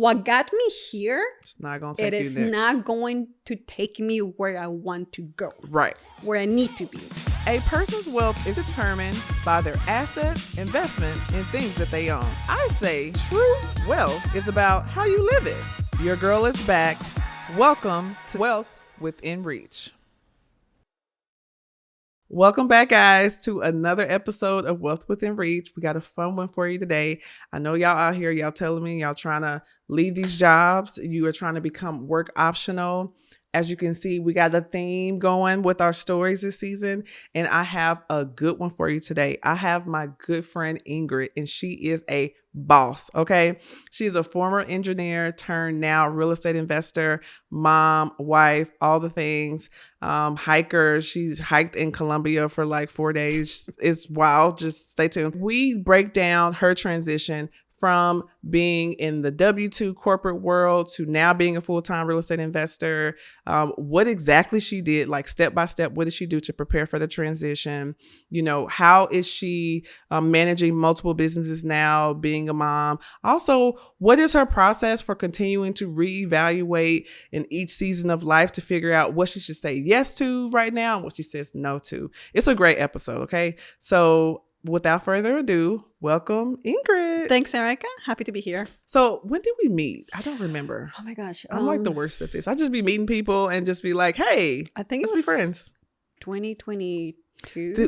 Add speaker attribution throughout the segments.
Speaker 1: what got me here,
Speaker 2: it's not going to take
Speaker 1: it
Speaker 2: you
Speaker 1: is
Speaker 2: next.
Speaker 1: not going to take me where I want to go.
Speaker 2: Right.
Speaker 1: Where I need to be.
Speaker 2: A person's wealth is determined by their assets, investments, and things that they own. I say true wealth is about how you live it. Your girl is back. Welcome to Wealth Within Reach. Welcome back, guys, to another episode of Wealth Within Reach. We got a fun one for you today. I know y'all out here, y'all telling me y'all trying to leave these jobs. You are trying to become work optional. As you can see, we got a theme going with our stories this season, and I have a good one for you today. I have my good friend Ingrid, and she is a boss, okay? She's a former engineer turned now real estate investor, mom, wife, all the things, hiker. She's hiked in Colombia for like 4 days. It's wild. Just stay tuned. We break down her transition from being in the W-2 corporate world to now being a full-time real estate investor, what exactly she did, like step by step, what did she do to prepare for the transition? You know, how is she managing multiple businesses now, being a mom? Also, what is her process for continuing to reevaluate in each season of life to figure out what she should say yes to right now and what she says no to? It's a great episode, okay? So without further ado, welcome Ingrid.
Speaker 1: Thanks, Erica. Happy to be here.
Speaker 2: So when did we meet? I don't remember.
Speaker 1: Oh my gosh.
Speaker 2: I'm like the worst at this. I just be meeting people and just be like, hey,
Speaker 1: I think
Speaker 2: let's
Speaker 1: it was
Speaker 2: be friends.
Speaker 1: 2022.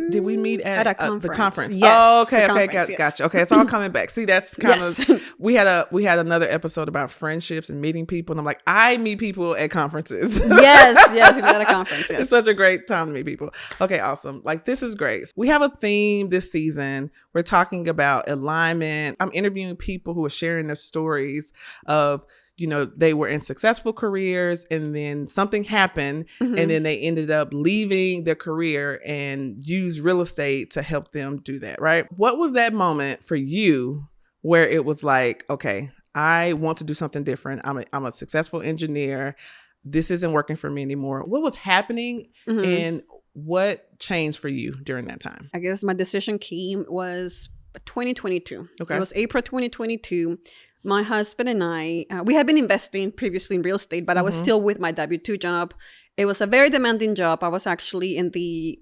Speaker 2: Did we meet at
Speaker 1: a conference?
Speaker 2: The conference?
Speaker 1: Yes.
Speaker 2: Oh, okay,
Speaker 1: the
Speaker 2: okay,
Speaker 1: conference, yes.
Speaker 2: gotcha. Okay, it's all coming back. See, that's kind
Speaker 1: Yes.
Speaker 2: of we had another episode about friendships and meeting people, and I'm like, I meet people at conferences.
Speaker 1: yes, we met at a conference. Yes.
Speaker 2: It's such a great time to meet people. Okay, awesome. Like, this is great. We have a theme this season. We're talking about alignment. I'm interviewing people who are sharing their stories of, you know, they were in successful careers and then something happened and then they ended up leaving their career and used real estate to help them do that, right? What was that moment for you where it was like, okay, I want to do something different. I'm a successful engineer. This isn't working for me anymore. What was happening and what changed for you during that time?
Speaker 1: I guess my decision was 2022.
Speaker 2: Okay.
Speaker 1: It was April 2022. My husband and I, we had been investing previously in real estate, but I was still with my W-2 job. It was a very demanding job. I was actually in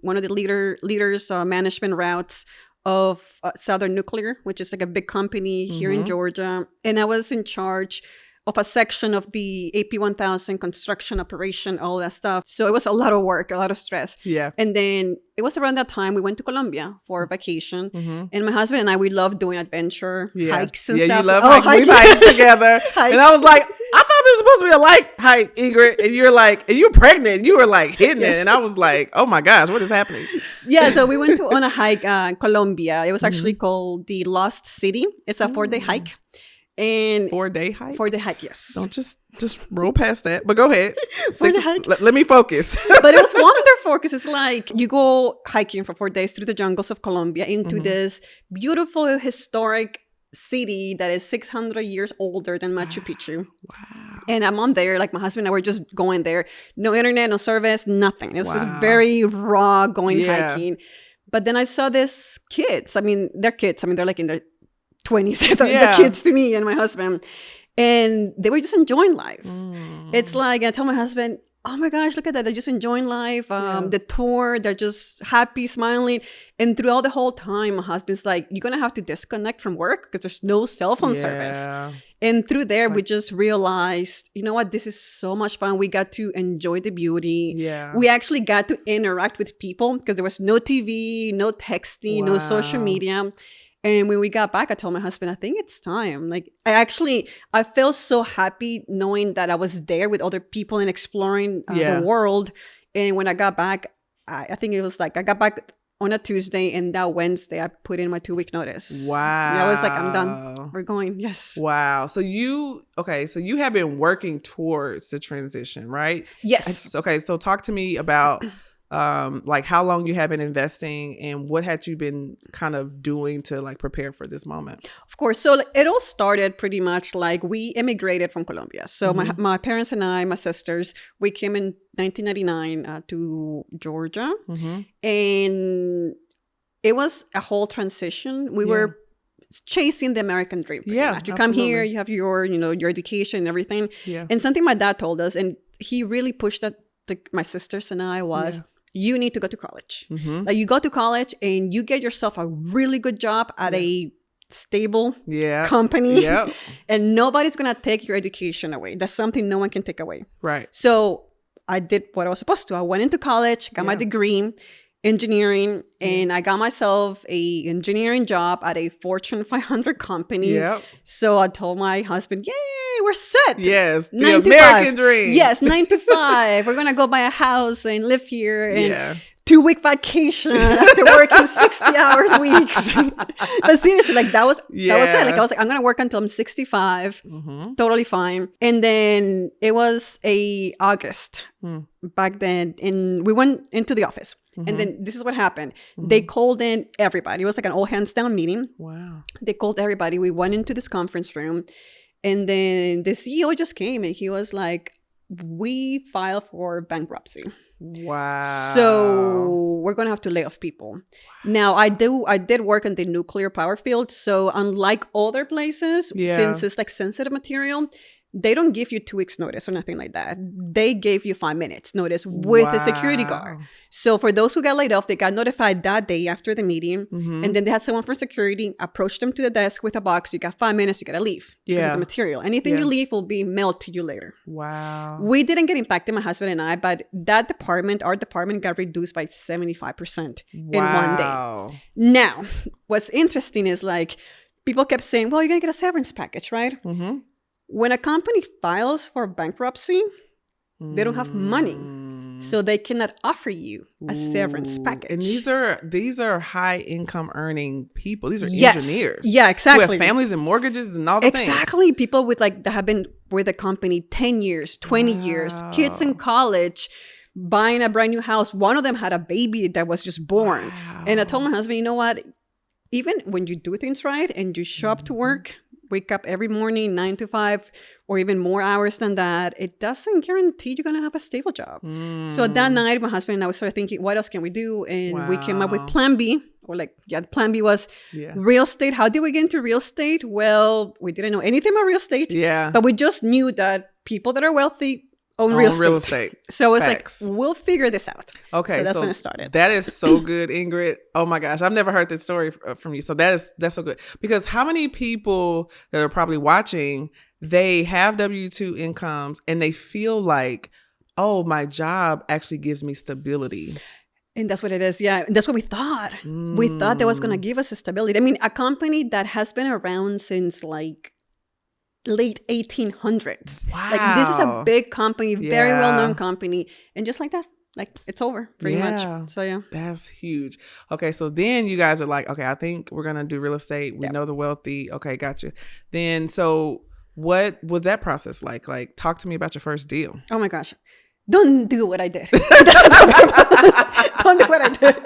Speaker 1: one of the leaders management routes of Southern Nuclear, which is like a big company here in Georgia. And I was in charge of a section of the AP1000 construction operation, all that stuff. So it was a lot of work, a lot of stress.
Speaker 2: Yeah.
Speaker 1: And then it was around that time we went to Colombia for vacation. And my husband and I, we love doing adventure hikes and stuff.
Speaker 2: Yeah, you love hiking. We hiked together. And I was like, I thought there was supposed to be a light hike, Ingrid. And you're like, and you're pregnant. You were like hitting it. And I was like, oh my gosh, what is happening?
Speaker 1: Yeah, so we went on a hike in Colombia. It was actually called the Lost City. It's a 4-day hike. And
Speaker 2: 4-day hike?
Speaker 1: 4-day hike, yes.
Speaker 2: Don't just roll past that. But go ahead.
Speaker 1: Hike.
Speaker 2: Let me focus.
Speaker 1: But it was wonderful because it's like you go hiking for 4 days through the jungles of Colombia into this beautiful historic city that is 600 years older than Machu Picchu.
Speaker 2: Wow.
Speaker 1: And I'm on there, like my husband and I were just going there. No internet, no service, nothing. It was just very raw going hiking. But then I saw these kids. I mean, they're kids. I mean, they're like in their 20s. They're kids to me and my husband. And they were just enjoying life. It's like, I tell my husband, oh my gosh, look at that. They're just enjoying life. The tour, they're just happy, smiling. And throughout the whole time, my husband's like, you're going to have to disconnect from work because there's no cell phone service. And through there, we just realized, you know what, this is so much fun. We got to enjoy the beauty. We actually got to interact with people because there was no TV, no texting, no social media. And when we got back, I told my husband, I think it's time. Like, I felt so happy knowing that I was there with other people and exploring the world. And when I got back, I think it was like, I got back on a Tuesday and that Wednesday, I put in my 2-week notice.
Speaker 2: Wow.
Speaker 1: And I was like, I'm done. We're going. Yes.
Speaker 2: Wow. So you have been working towards the transition, right?
Speaker 1: Yes.
Speaker 2: Okay. So talk to me about like how long you have been investing and what had you been kind of doing to like prepare for this moment?
Speaker 1: Of course. So it all started pretty much like we immigrated from Colombia. So my parents and I, my sisters, we came in 1999 to Georgia. And it was a whole transition. We were chasing the American dream.
Speaker 2: Yeah,
Speaker 1: you come here, you have your, your education and everything.
Speaker 2: Yeah.
Speaker 1: And something my dad told us, and he really pushed that to my sisters and I was, you need to go to college. Like you go to college and you get yourself a really good job at a stable company. And nobody's going to take your education away. That's something no one can take away.
Speaker 2: Right.
Speaker 1: So I did what I was supposed to. I went into college, got my degree, engineering, and I got myself a engineering job at a Fortune 500 company. So I told my husband, yay, we're set.
Speaker 2: Yes, the American dream.
Speaker 1: Yes, 9 to 5. We're going to go buy a house and live here. And 2-week vacation after working 60 hours weeks. But seriously, like that was it. Like I was like, I'm gonna work until I'm 65. Totally fine. And then it was August back then, and we went into the office. And then this is what happened. They called in everybody. It was like an all hands down meeting.
Speaker 2: Wow.
Speaker 1: They called everybody. We went into this conference room, and then the CEO just came and he was like, we filed for bankruptcy.
Speaker 2: Wow.
Speaker 1: So we're going to have to lay off people. Wow. Now, I did work in the nuclear power field. So unlike other places, since it's like sensitive material, they don't give you 2 weeks notice or nothing like that. They gave you 5 minutes notice with a security guard. So for those who got laid off, they got notified that day after the meeting. And then they had someone from security approach them to the desk with a box. You got 5 minutes, you got to leave. Because of the material. Anything you leave will be mailed to you later.
Speaker 2: Wow.
Speaker 1: We didn't get impacted, my husband and I, but our department got reduced by 75% in one day. Now, what's interesting is like, people kept saying, well, you're going to get a severance package, right? When a company files for bankruptcy, they don't have money. So they cannot offer you a severance package.
Speaker 2: And these are high income earning people. These are engineers.
Speaker 1: Yeah, exactly.
Speaker 2: Who have families and mortgages and all the things.
Speaker 1: Exactly. People with that have been with the company 10 years, 20 years, kids in college, buying a brand new house. One of them had a baby that was just born. And I told my husband, you know what? Even when you do things right and you show up to work, wake up every morning, 9 to 5, or even more hours than that, it doesn't guarantee you're going to have a stable job. So that night, my husband and I started thinking, what else can we do? And we came up with plan B, or the plan B was real estate. How did we get into real estate? Well, we didn't know anything about real estate. But we just knew that people that are wealthy own real estate. So it's like, we'll figure this out.
Speaker 2: Okay.
Speaker 1: So that's when it started.
Speaker 2: That is so good, Ingrid. Oh my gosh. I've never heard this story from you. So that's so good. Because how many people that are probably watching, they have W-2 incomes and they feel like, oh, my job actually gives me stability.
Speaker 1: And that's what it is. Yeah. That's what we thought. We thought that was going to give us a stability. I mean, a company that has been around since like late 1800s.
Speaker 2: Wow.
Speaker 1: Like this is a big company, very well-known company. And just like that, like it's over pretty much. So
Speaker 2: that's huge. Okay. So then you guys are like, okay, I think we're going to do real estate. We know the wealthy. Okay. Gotcha. Then, so what was that process like? Like, talk to me about your first deal.
Speaker 1: Oh my gosh. Don't do what I did. Don't do what I did.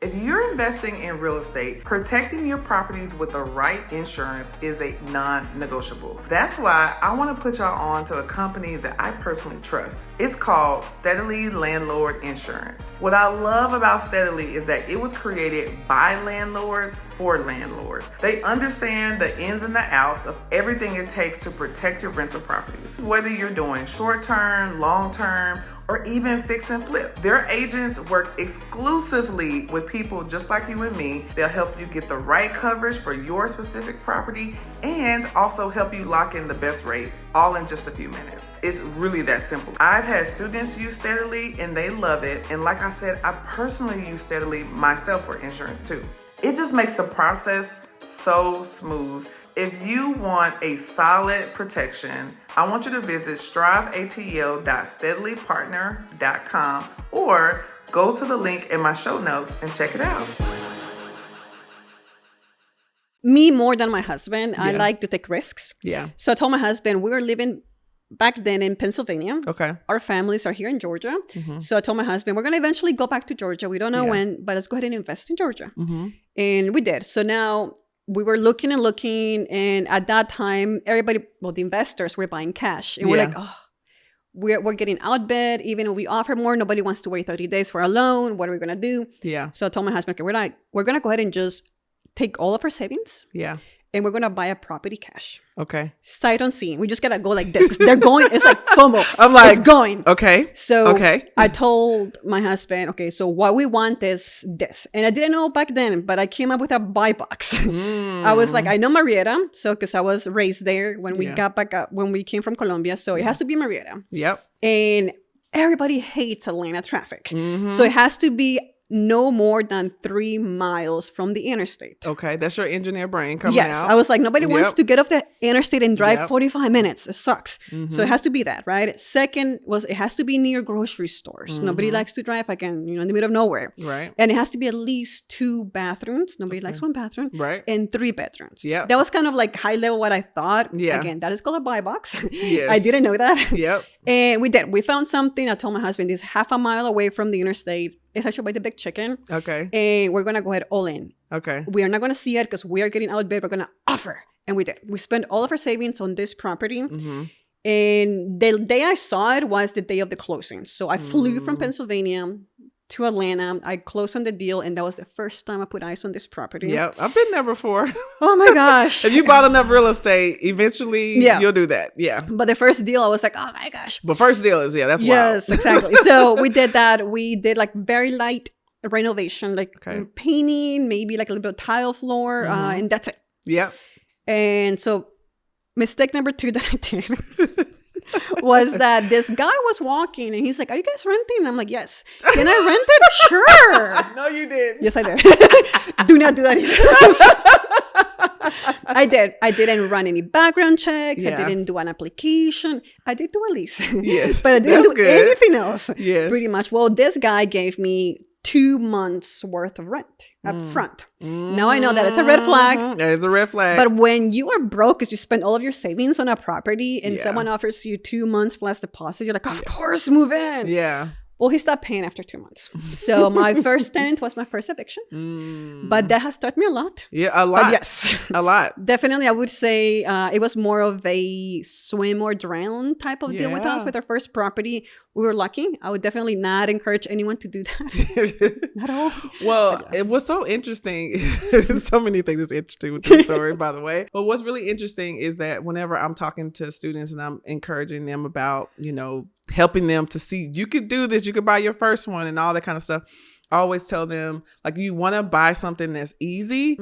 Speaker 2: If you're investing in real estate, protecting your properties with the right insurance is a non-negotiable. That's why I want to put y'all on to a company that I personally trust. It's called Steadily Landlord Insurance. What I love about Steadily is that it was created by landlords for landlords. They understand the ins and the outs of everything it takes to protect your rental properties. Whether you're doing short-term, long-term, or even fix and flip. Their agents work exclusively with people just like you and me. They'll help you get the right coverage for your specific property and also help you lock in the best rate, all in just a few minutes. It's really that simple. I've had students use Steadily and they love it. And like I said, I personally use Steadily myself for insurance too. It just makes the process so smooth. If you want a solid protection, I want you to visit striveatl.steadilypartner.com or go to the link in my show notes and check it out.
Speaker 1: Me more than my husband, I like to take risks. So I told my husband, we were living back then in Pennsylvania. Our families are here in Georgia. So I told my husband, we're going to eventually go back to Georgia. We don't know when, but let's go ahead and invest in Georgia. And we did. So now we were looking, and at that time, everybody, the investors were buying cash. And we're like, oh, we're getting outbid. Even if we offer more, nobody wants to wait 30 days for a loan. What are we going to do? So I told my husband, okay, we're going to go ahead and just take all of our savings and we're going to buy a property cash.
Speaker 2: Okay.
Speaker 1: Sight unseen. We just got to go like this. They're going. It's like FOMO.
Speaker 2: I'm like,
Speaker 1: it's going.
Speaker 2: Okay.
Speaker 1: So I told my husband, okay, so what we want is this. And I didn't know back then, but I came up with a buy box. I was like, I know Marietta. So, because I was raised there when we got back up, when we came from Colombia. So it has to be Marietta.
Speaker 2: Yep.
Speaker 1: And everybody hates Atlanta traffic. So it has to be no more than 3 miles from the interstate.
Speaker 2: Okay, that's your engineer brain coming out.
Speaker 1: Yes, I was like, nobody wants to get off the interstate and drive 45 minutes. It sucks. So it has to be that, right? Second was it has to be near grocery stores. Nobody likes to drive again, in the middle of nowhere.
Speaker 2: Right.
Speaker 1: And it has to be at least 2 bathrooms. Nobody likes 1 bathroom.
Speaker 2: Right.
Speaker 1: And 3 bedrooms.
Speaker 2: Yeah.
Speaker 1: That was kind of like high level what I thought.
Speaker 2: Yeah.
Speaker 1: Again, that is called a buy box.
Speaker 2: Yes.
Speaker 1: I didn't know that.
Speaker 2: Yep.
Speaker 1: And we did. We found something. I told my husband, this half a mile away from the interstate. It's actually by the Big Chicken.
Speaker 2: Okay.
Speaker 1: And we're going to go ahead all in.
Speaker 2: Okay.
Speaker 1: We are not going to see it because we are getting outbid. We're going to offer. And we did. We spent all of our savings on this property. And the day I saw it was the day of the closing. So I flew from Pennsylvania to Atlanta. I closed on the deal. And that was the first time I put eyes on this property.
Speaker 2: Yep. I've been there before.
Speaker 1: Oh my gosh.
Speaker 2: If you bought enough real estate, eventually you'll do that. Yeah.
Speaker 1: But the first deal, I was like, oh my gosh.
Speaker 2: But first deal is, that's wild.
Speaker 1: Yes, exactly. So we did that. We did like very light renovation, like painting, maybe like a little bit of tile floor, and that's it.
Speaker 2: Yep.
Speaker 1: And so mistake number 2 that I did was that this guy was walking and he's like, are you guys renting? And I'm like, yes. Can I rent it? Sure.
Speaker 2: No, you did.
Speaker 1: Yes, I did. Do not do that either. I did. I didn't run any background checks. I didn't do an application. I did do a lease.
Speaker 2: Yes.
Speaker 1: But I didn't do anything else.
Speaker 2: Yes.
Speaker 1: Pretty much. Well, this guy gave me 2 months worth of rent up front. Now I know that it's a red flag.
Speaker 2: It's a red flag.
Speaker 1: But when you are broke because you spend all of your savings on a property and someone offers you 2 months plus deposit, you're like, of course, move in.
Speaker 2: Yeah.
Speaker 1: Well, he stopped paying after 2 months. So my first tenant was my first eviction. But that has taught me a lot.
Speaker 2: Yeah, a lot.
Speaker 1: But yes.
Speaker 2: A lot.
Speaker 1: Definitely, I would say it was more of a swim or drown type of deal with us with our first property. We were lucky. I would definitely not encourage anyone to do that. Not at all.
Speaker 2: Well, it was so interesting. So many things that's interesting with this story, by the way. But what's really interesting is that whenever I'm talking to students and I'm encouraging them about, helping them to see you could do this, you could buy your first one and all that kind of stuff. I always tell them, like, you want to buy something that's easy.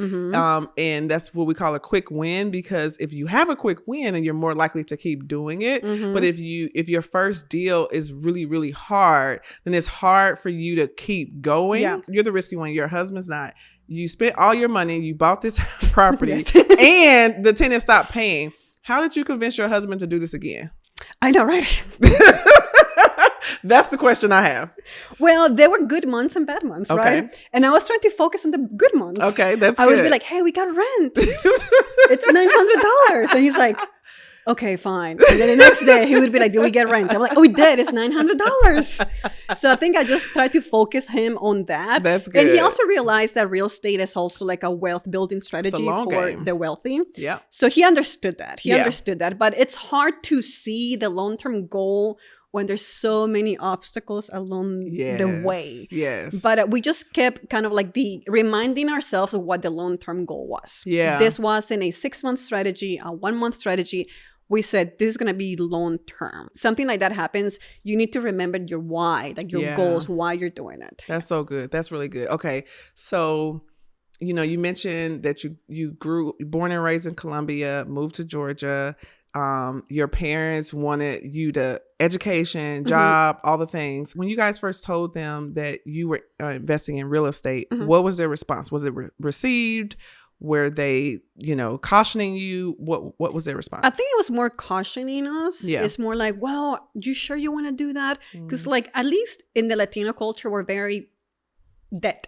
Speaker 2: And that's what we call a quick win, because if you have a quick win, then you're more likely to keep doing it. But if your first deal is really, really hard, then it's hard for you to keep going. You're the risky one. Your husband's not. You spent all your money. You bought this property and the tenant stopped paying. How did you convince your husband to do this again?
Speaker 1: I know, right?
Speaker 2: That's the question I have.
Speaker 1: Well, there were good months and bad months, right? And I was trying to focus on the good months.
Speaker 2: Okay, that's
Speaker 1: good.
Speaker 2: I
Speaker 1: would be like, hey, we got rent. It's $900. And he's like, okay, fine. And then the next day he would be like, did we get rent? I'm like, oh, we did. It's $900. So I think I just tried to focus him on that.
Speaker 2: That's good.
Speaker 1: And he also realized that real estate is also like a wealth building strategy for
Speaker 2: game.
Speaker 1: the wealthy.
Speaker 2: Yeah.
Speaker 1: So he understood that. He understood that. But it's hard to see the long-term goal when there's so many obstacles along the way.
Speaker 2: Yes.
Speaker 1: But we just kept kind of like reminding ourselves of what the long-term goal was.
Speaker 2: Yeah.
Speaker 1: This wasn't a 6-month strategy, a 1-month strategy. We said, this is going to be long-term. Something like that happens, you need to remember your why, like your goals, why you're doing it.
Speaker 2: That's so good. That's really good. Okay. So, you mentioned that you grew, born and raised in Colombia, moved to Georgia. Your parents wanted you to education, job, all the things. When you guys first told them that you were investing in real estate, what was their response? Was it received? Were they, cautioning you? What was their response?
Speaker 1: I think it was more cautioning us.
Speaker 2: Yeah.
Speaker 1: It's more like, well, you sure you want to do that? Because like, at least in the Latino culture, we're very debt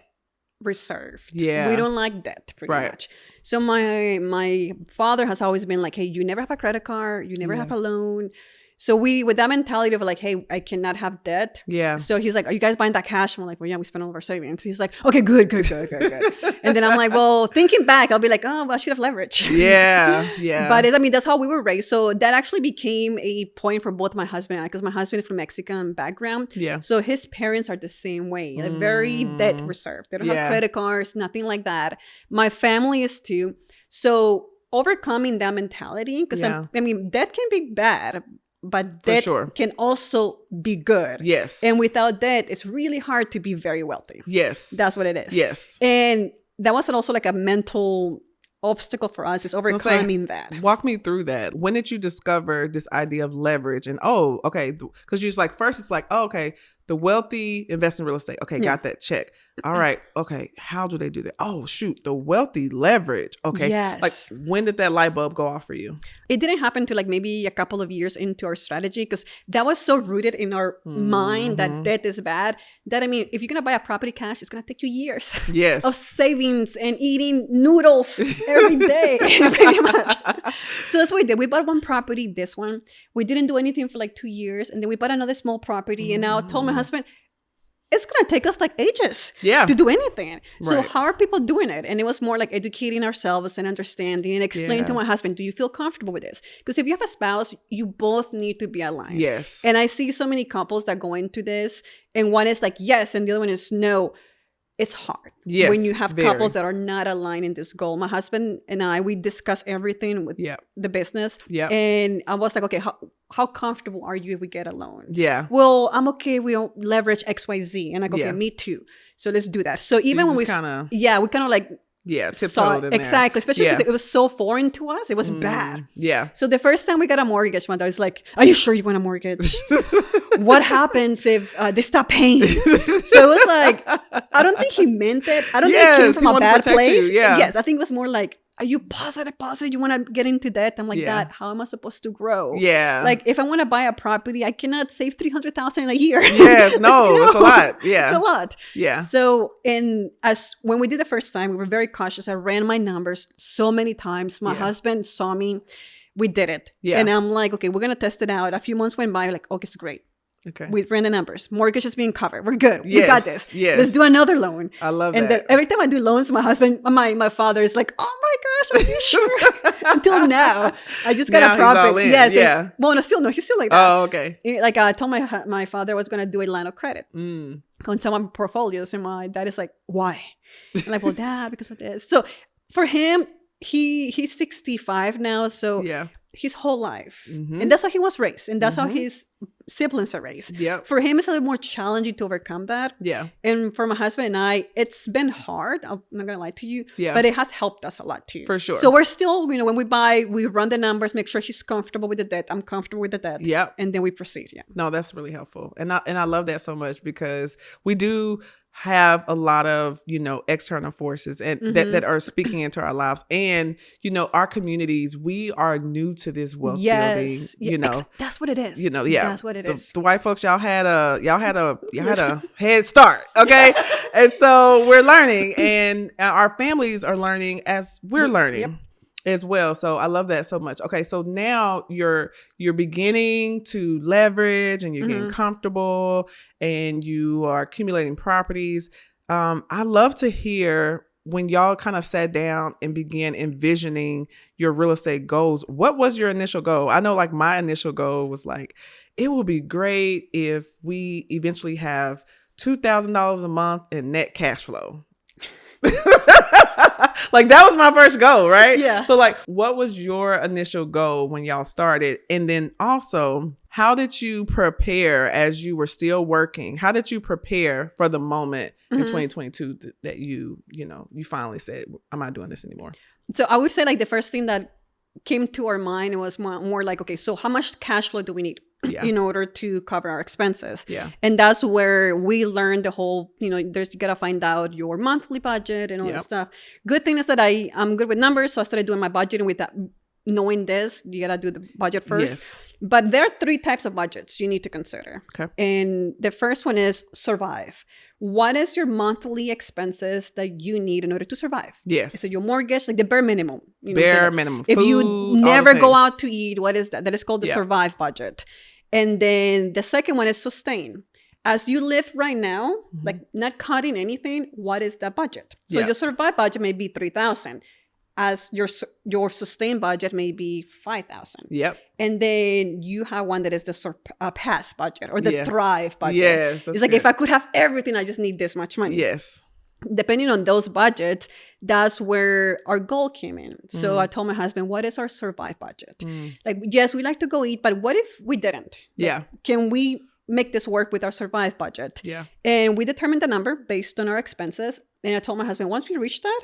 Speaker 1: reserved.
Speaker 2: Yeah.
Speaker 1: We don't like debt pretty much. So my father has always been like, hey, you never have a credit card. You never have a loan. So we, with that mentality of like, hey, I cannot have debt.
Speaker 2: Yeah.
Speaker 1: So he's like, are you guys buying that cash? And we're like, well, yeah, we spent all of our savings. He's like, okay, good. And then I'm like, well, thinking back, I'll be like, oh, well, I should have leverage.
Speaker 2: Yeah. Yeah.
Speaker 1: But that's how we were raised. So that actually became a point for both my husband and I, because my husband is from Mexican background.
Speaker 2: Yeah.
Speaker 1: So his parents are the same way, like very debt reserved. They don't have credit cards, nothing like that. My family is too. So overcoming that mentality. Because I mean, debt can be bad, but debt can also be good.
Speaker 2: Yes.
Speaker 1: And without debt, it's really hard to be very wealthy.
Speaker 2: Yes.
Speaker 1: That's what it is.
Speaker 2: Yes.
Speaker 1: And that was also like a mental obstacle for us, is overcoming that.
Speaker 2: Walk me through that. When did you discover this idea of leverage? And because you're just like, first it's like, the wealthy invest in real estate. Okay, got that check. All right. Okay, how do they do that? Oh, shoot, the wealthy leverage. Okay.
Speaker 1: Yes.
Speaker 2: Like, when did that light bulb go off for you?
Speaker 1: It didn't happen to like maybe a couple of years into our strategy, because that was so rooted in our mind that debt is bad, that I mean, if you're going to buy a property cash, it's going to take you years of savings and eating noodles every day, pretty much. So that's what we did. We bought one property, this one. We didn't do anything for like 2 years. And then we bought another small property. And now I told my husband, it's going to take us like ages to do anything. So how are people doing it? And it was more like educating ourselves and understanding and explaining to my husband, do you feel comfortable with this? Because if you have a spouse, you both need to be aligned.
Speaker 2: Yes.
Speaker 1: And I see so many couples that go into this, and one is like, yes, and the other one is no. It's hard when you have couples that are not aligned in this goal. My husband and I, we discuss everything with the business. Yeah. And I was like, okay, how comfortable are you if we get a loan? Yeah. Well, I'm okay. We'll leverage XYZ. And I go, okay, me too. So let's do that. So even when we kind of like,
Speaker 2: tiptoed in
Speaker 1: exactly, especially because it was so foreign to us. It was bad. Yeah. So the first time we got a mortgage, my dad was like, "Are you sure you want a mortgage? What happens if they stop paying?" So it was like, I don't think he meant it. I don't think it came from a bad place. Yes, I think it was more like, are you positive? You want to get into debt? I'm like, Dad, how am I supposed to grow? Yeah. Like, if I want to buy a property, I cannot save $300,000 in a year.
Speaker 2: Yes, no, it's a lot. Yeah.
Speaker 1: It's a lot. Yeah. So, when we did the first time, we were very cautious. I ran my numbers so many times. My husband saw me. We did it. Yeah. And I'm like, okay, we're going to test it out. A few months went by. Like, okay, it's great. Okay. We ran the numbers. Mortgage is being covered. We're good. Yes, we got this. Yes. Let's do another loan.
Speaker 2: I love that.
Speaker 1: And every time I do loans, my husband, my father is like, "Oh my gosh, are you sure?" Until now, I just got a property. Yes. Yeah. Well, no, he's still like that.
Speaker 2: Oh, okay.
Speaker 1: Like I told my father I was going to do a line of credit on some of my portfolios, and my dad is like, "Why?" I'm like, "Well, Dad, because of this." So for him, he's 65 now, so his whole life, and that's how he was raised, and that's how his siblings are raised. Yeah. For him, it's a little more challenging to overcome that. Yeah. And for my husband and I, it's been hard. I'm not gonna lie to you. Yeah. But it has helped us a lot too.
Speaker 2: For sure.
Speaker 1: So we're still, when we buy, we run the numbers, make sure he's comfortable with the debt. I'm comfortable with the debt. Yeah. And then we proceed. Yeah.
Speaker 2: No, that's really helpful, and I love that so much, because we do have a lot of, external forces and that are speaking into our lives, and, our communities, we are new to this wealth building,
Speaker 1: that's what it is.
Speaker 2: That's what it is. The white folks, y'all had a head start. Okay. And so we're learning, and our families are learning as we're learning. As well. So I love that so much. Okay. So now you're beginning to leverage, and you're getting comfortable, and you are accumulating properties. I love to hear when y'all kind of sat down and began envisioning your real estate goals. What was your initial goal? I know, like, my initial goal was like, it would be great if we eventually have $2,000 a month in net cash flow. Like, that was my first goal, right? Yeah. So, like, what was your initial goal when y'all started? And then also, how did you prepare as you were still working? How did you prepare for the moment in 2022 that you finally said, I'm not doing this anymore?
Speaker 1: So I would say, like, the first thing that came to our mind was more like, okay, so how much cash flow do we need in order to cover our expenses? Yeah. And that's where we learned the whole, you got to find out your monthly budget and all that stuff. Good thing is that I'm good with numbers. So I started doing my budgeting with that. Knowing this, you got to do the budget first. Yes. But there are 3 types of budgets you need to consider. Okay. And the first one is survive. What is your monthly expenses that you need in order to survive? Yes. Is it your mortgage? Like the bare minimum.
Speaker 2: Bare minimum.
Speaker 1: If
Speaker 2: food,
Speaker 1: you never go out to eat, what is that? That is called the survive budget. And then the second one is sustain. As you live right now, like not cutting anything, what is that budget? So your survive budget may be $3,000. As your sustain budget may be $5,000. Yep. And then you have one that is the surpass budget or the thrive budget. Yes. It's like, if I could have everything, I just need this much money.
Speaker 2: Yes.
Speaker 1: depending on those budgets, that's where our goal came in. So I told my husband, what is our survive budget? Like, yes, we like to go eat, but what if we didn't?
Speaker 2: Yeah.
Speaker 1: Can we make this work with our survive budget?
Speaker 2: Yeah.
Speaker 1: And we determined the number based on our expenses. And I told my husband, once we reach that,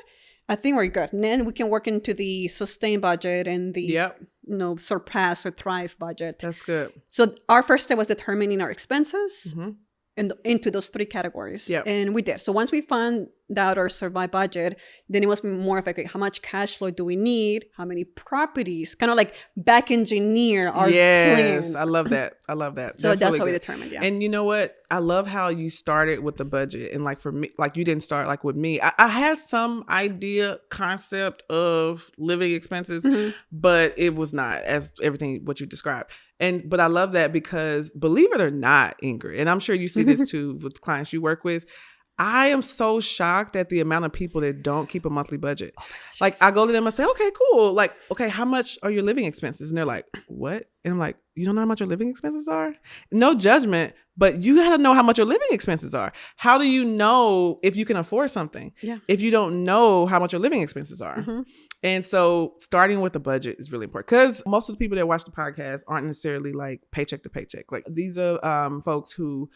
Speaker 1: I think we're good. And then we can work into the sustain budget and the surpass or thrive budget.
Speaker 2: That's good.
Speaker 1: So our first step was determining our expenses and into those 3 categories.
Speaker 2: Yep.
Speaker 1: And we did. So once we found out our survive budget, then it was more of like, okay, how much cash flow do we need? How many properties? Kind of like back engineer our plan.
Speaker 2: I love that. I love that.
Speaker 1: So that's really how we determined. Yeah.
Speaker 2: And you know what? I love how you started with the budget. And like for me, like you didn't start like with me. I had some idea, concept of living expenses, but it was not as everything what you described. But I love that because believe it or not, Ingrid, and I'm sure you see this too with clients you work with, I am so shocked at the amount of people that don't keep a monthly budget. Oh like I go to them and say, okay, cool. Like, okay, how much are your living expenses? And they're like, what? And I'm like, you don't know how much your living expenses are? No judgment, but you got to know how much your living expenses are. How do you know if you can afford something?
Speaker 1: Yeah.
Speaker 2: If you don't know how much your living expenses are. And so starting with a budget is really important because most of the people that watch the podcast aren't necessarily like paycheck to paycheck. Like these are folks who,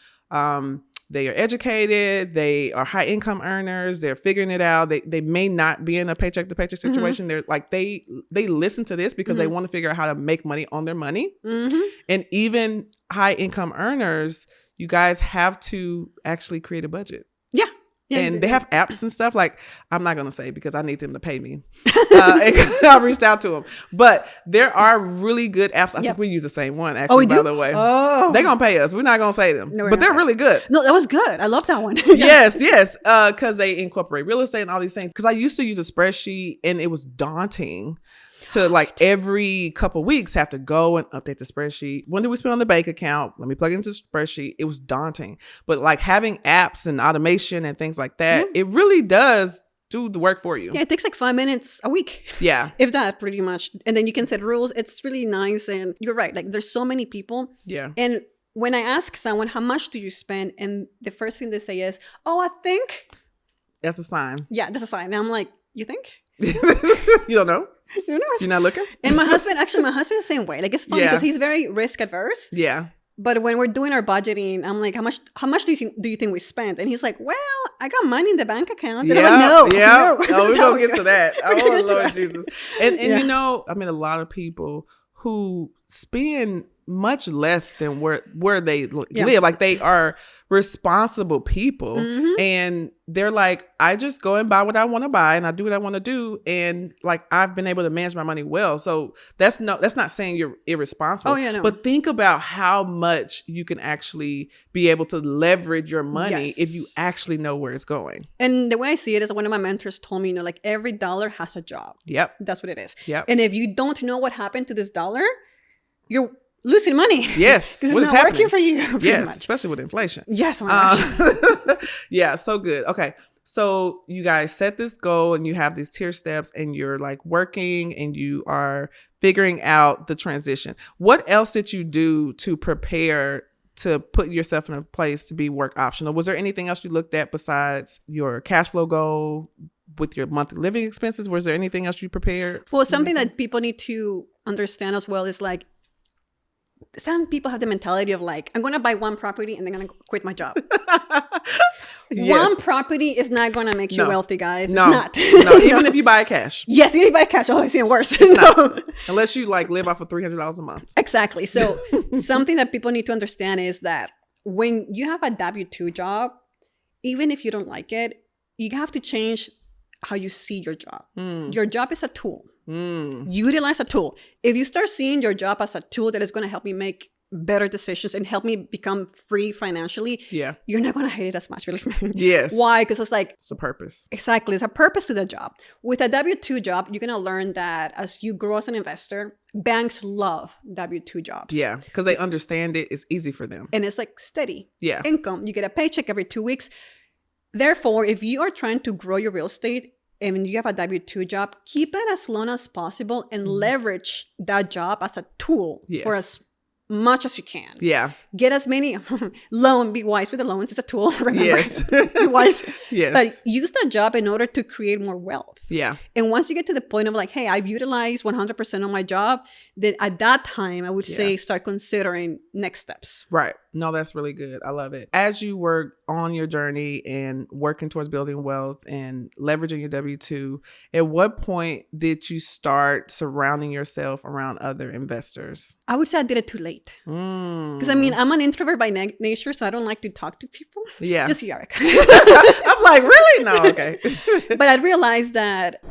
Speaker 2: they are educated, they are high income earners, they're figuring it out. They may not be in a paycheck to paycheck situation. They're like, they listen to this because they want to figure out how to make money on their money. And even high income earners, you guys have to actually create a budget.
Speaker 1: Yeah.
Speaker 2: And they have apps and stuff. Like, I'm not going to say because I need them to pay me. I reached out to them. But there are really good apps. I think we use the same one, actually, by the way.
Speaker 1: Oh.
Speaker 2: They're going to pay us. We're not going to say them. No, but they're really good.
Speaker 1: No, that was good. I love that one.
Speaker 2: Yes. Because they incorporate real estate and all these things. Because I used to use a spreadsheet and it was daunting to like every couple of weeks have to go and update the spreadsheet. When do we spend on the bank account? Let me plug it into the spreadsheet. It was daunting. But like having apps and automation and things like that, it really does do the work for you.
Speaker 1: Yeah, it takes like 5 minutes a week.
Speaker 2: Yeah.
Speaker 1: If that, pretty much. And then you can set rules. It's really nice. And you're right. Like there's so many people.
Speaker 2: Yeah.
Speaker 1: And when I ask someone, how much do you spend? And the first thing they say is, oh, I think.
Speaker 2: That's a sign.
Speaker 1: Yeah, that's a sign. And I'm like, you think?
Speaker 2: You don't know? You're not looking?
Speaker 1: And my husband's the same way. Like it's funny because he's very risk adverse.
Speaker 2: Yeah.
Speaker 1: But when we're doing our budgeting, I'm like, how much do you think we spent? And he's like, well, I got money in the bank account. And I'm like, no.
Speaker 2: Yeah. No, we're going to get to that. Oh, Lord Jesus. And you know, I mean, a lot of people who spend much less than where they live. Like they are responsible people and they're like, I just go and buy what I want to buy and I do what I want to do. And like, I've been able to manage my money well. So that's not saying you're irresponsible, but think about how much you can actually be able to leverage your money if you actually know where it's going.
Speaker 1: And the way I see it is one of my mentors told me, like every dollar has a job.
Speaker 2: Yep.
Speaker 1: That's what it is.
Speaker 2: Yep.
Speaker 1: And if you don't know what happened to this dollar, you're losing money.
Speaker 2: Yes.
Speaker 1: Because it's not working for you.
Speaker 2: Yes.
Speaker 1: Much.
Speaker 2: Especially with inflation.
Speaker 1: Yes. Oh my gosh.
Speaker 2: Yeah. So good. Okay. So you guys set this goal and you have these tier steps and you're like working and you are figuring out the transition. What else did you do to prepare to put yourself in a place to be work optional? Was there anything else you looked at besides your cash flow goal with your monthly living expenses? Was there anything else you prepared?
Speaker 1: Well, something that people need to understand as well is like, some people have the mentality of like, I'm going to buy one property and then I'm going to quit my job. One property is not going to make you wealthy, guys.
Speaker 2: No.
Speaker 1: It's not.
Speaker 2: No, even if you buy cash.
Speaker 1: Yes, even if you buy cash. Oh, it's even worse.
Speaker 2: Unless you like live off of $300 a month.
Speaker 1: Exactly. So something that people need to understand is that when you have a W-2 job, even if you don't like it, you have to change how you see your job. Your job is a tool. Utilize a tool. If you start seeing your job as a tool that is going to help me make better decisions and help me become free financially, you're not going to hate it as much.
Speaker 2: Yes.
Speaker 1: Why? Because it's like,
Speaker 2: it's a purpose.
Speaker 1: Exactly. It's a purpose to the job. With a W-2 job, you're going to learn that as you grow as an investor, banks love W-2 jobs.
Speaker 2: Yeah. Because they understand it. It's easy for them.
Speaker 1: And it's like steady
Speaker 2: income.
Speaker 1: You get a paycheck every 2 weeks. Therefore, if you are trying to grow your real estate, and you have a W-2 job, keep it as long as possible and leverage that job as a tool for as much as you can.
Speaker 2: Yeah.
Speaker 1: Get as many be wise with the loans. It's a tool. Remember,
Speaker 2: Yes.
Speaker 1: be wise.
Speaker 2: Yes.
Speaker 1: But use that job in order to create more wealth.
Speaker 2: Yeah.
Speaker 1: And once you get to the point of like, hey, I've utilized 100% of my job, then at that time, I would say start considering next steps.
Speaker 2: Right. No, that's really good. I love it. As you were on your journey and working towards building wealth and leveraging your W-2, at what point did you start surrounding yourself around other investors?
Speaker 1: I would say I did it too late. Because I mean, I'm an introvert by nature, so I don't like to talk to people.
Speaker 2: Yeah.
Speaker 1: Just Yarek.
Speaker 2: I'm like, really? No, okay.
Speaker 1: But I realized that.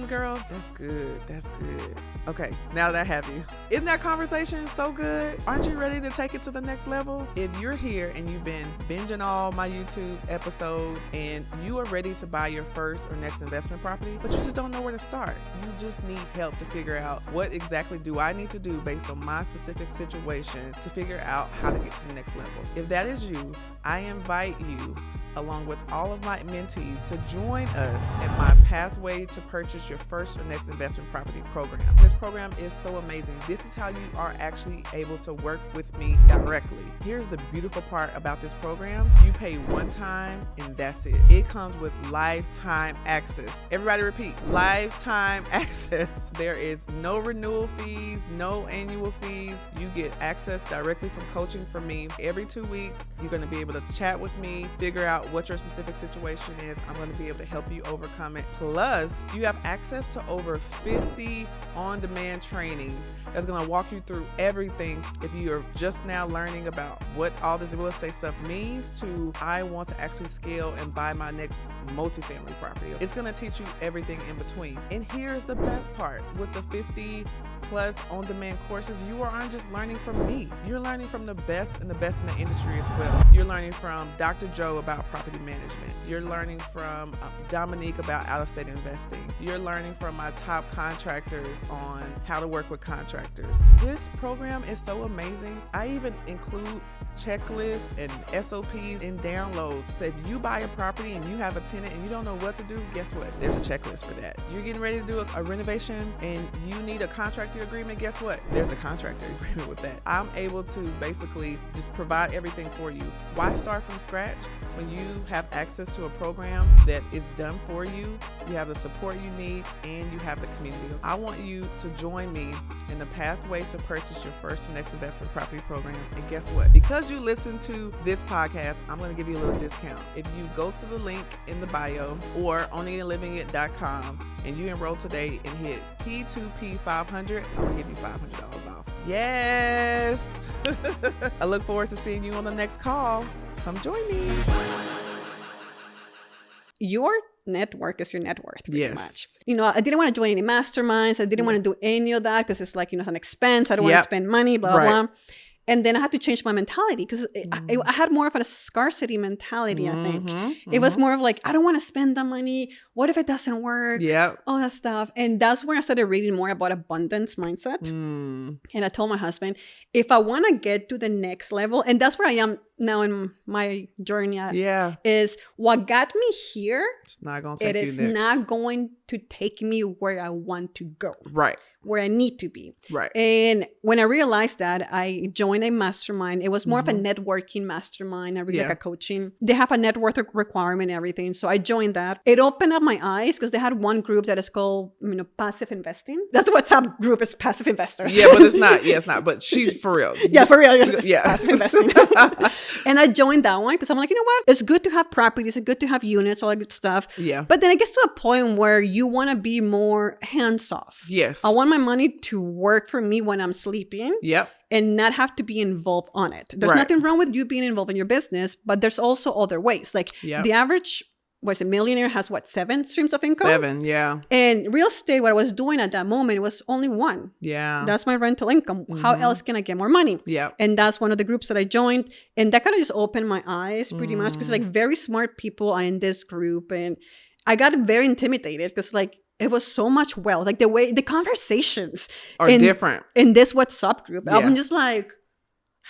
Speaker 2: Girl, that's good. That's good. Okay, now that I have you. Isn't that conversation so good? Aren't you ready to take it to the next level? If you're here and you've been binging all my YouTube episodes and you are ready to buy your first or next investment property, but you just don't know where to start. You just need help to figure out what exactly do I need to do based on my specific situation to figure out how to get to the next level. If that is you, I invite you, along with all of my mentees, to join us in my Pathway to Purchase Your First or Next Investment Property program. This program is so amazing. This is how you are actually able to work with me directly. Here's the beautiful part about this program. You pay one time and that's it. It comes with lifetime access. Everybody repeat, lifetime access. There is no renewal fees, no annual fees. You get access directly from coaching from me. Every 2 weeks, you're going to be able to chat with me, figure out what your specific situation is. I'm going to be able to help you overcome it. Plus, you have access to over 50 on-demand trainings that's going to walk you through everything. If you're just now learning about what all this real estate stuff means to I want to actually scale and buy my next multifamily property. It's going to teach you everything in between. And here's the best part. With the 50 plus on-demand courses, you aren't just learning from me. You're learning from the best in the industry as well. You're learning from Dr. Joe about property management. You're learning from Dominique about out-of-state investing. You're learning from my top contractors on how to work with contractors. This program is so amazing. I even include checklists and SOPs and downloads. So if you buy a property and you have a tenant and you don't know what to do, guess what? There's a checklist for that. You're getting ready to do a renovation and you need a contractor agreement, guess what? There's a contractor agreement with that. I'm able to basically just provide everything for you. Why start from scratch when you have access to a program that is done for you? You have the support you need and you have the community. I want you to join me in the Pathway to Purchase Your First or Next Investment Property program. And guess what? Because you listen to this podcast, I'm going to give you a little discount. If you go to the link in the bio or onlylivingit.com and you enroll today and hit P2P 500, I'm going to give you $500 off. Yes! I look forward to seeing you on the next call. Come join me.
Speaker 1: Your network is your net worth, pretty much. You know, I didn't want to join any masterminds. I didn't want to do any of that because it's like, you know, it's an expense. I don't want to spend money, blah, blah. And then I had to change my mentality because I had more of a scarcity mentality, I think. It was more of like, I don't want to spend the money. What if it doesn't work? All that stuff. And that's where I started reading more about abundance mindset. And I told my husband, if I want to get to the next level, and that's where I am now in my journey, is what got me here.
Speaker 2: It's not going to take
Speaker 1: it is not going to take me where I want to go. Where I need to be. And when I realized that, I joined a mastermind. It was more of a networking mastermind. I really like a coaching. They have a net worth requirement and everything. So I joined that. It opened up my eyes because they had one group that is called, you know, passive investing. That's the WhatsApp group is passive investors.
Speaker 2: But it's not. It's not. But she's for real.
Speaker 1: For real. Passive investing. And I joined that one because I'm like, you know what? It's good to have properties. It's good to have units, all that good stuff. But then it gets to a point where you want to be more hands off. I want my money to work for me when I'm sleeping. And not have to be involved on it. There's nothing wrong with you being involved in your business, but there's also other ways. Like the average, millionaire has 7 streams of income?
Speaker 2: 7,
Speaker 1: And real estate, what I was doing at that moment was only one. That's my rental income. How else can I get more money? And that's one of the groups that I joined. And that kind of just opened my eyes pretty much because like very smart people are in this group. And I got very intimidated because like, it was so much wealth. Like the conversations
Speaker 2: are different
Speaker 1: in this WhatsApp group. I'm just like,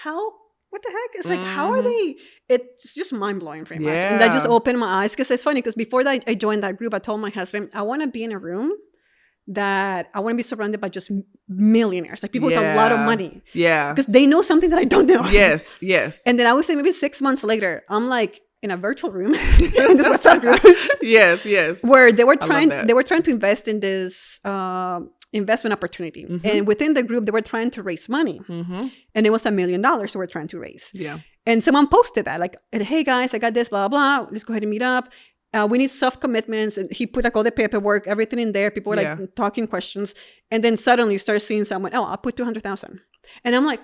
Speaker 1: what the heck? It's like, how are they? It's just mind blowing pretty much. And that just opened my eyes because it's funny because before that I joined that group, I told my husband, I want to be in a room that I want to be surrounded by just millionaires, like people with a lot of money.
Speaker 2: Yeah.
Speaker 1: Because they know something that I don't know.
Speaker 2: Yes, yes.
Speaker 1: And then I would say maybe 6 months later, I'm like in a virtual room, in this WhatsApp group.
Speaker 2: Yes, yes.
Speaker 1: Where they were trying to invest in this investment opportunity. Mm-hmm. And within the group, they were trying to raise money. Mm-hmm. And it was $1 million they were trying to raise.
Speaker 2: Yeah.
Speaker 1: And someone posted that, like, hey guys, I got this, blah, blah, blah. Let's go ahead and meet up. We need soft commitments. And he put like all the paperwork, everything in there. People were like talking questions. And then suddenly you start seeing someone, I'll put 200,000. And I'm like,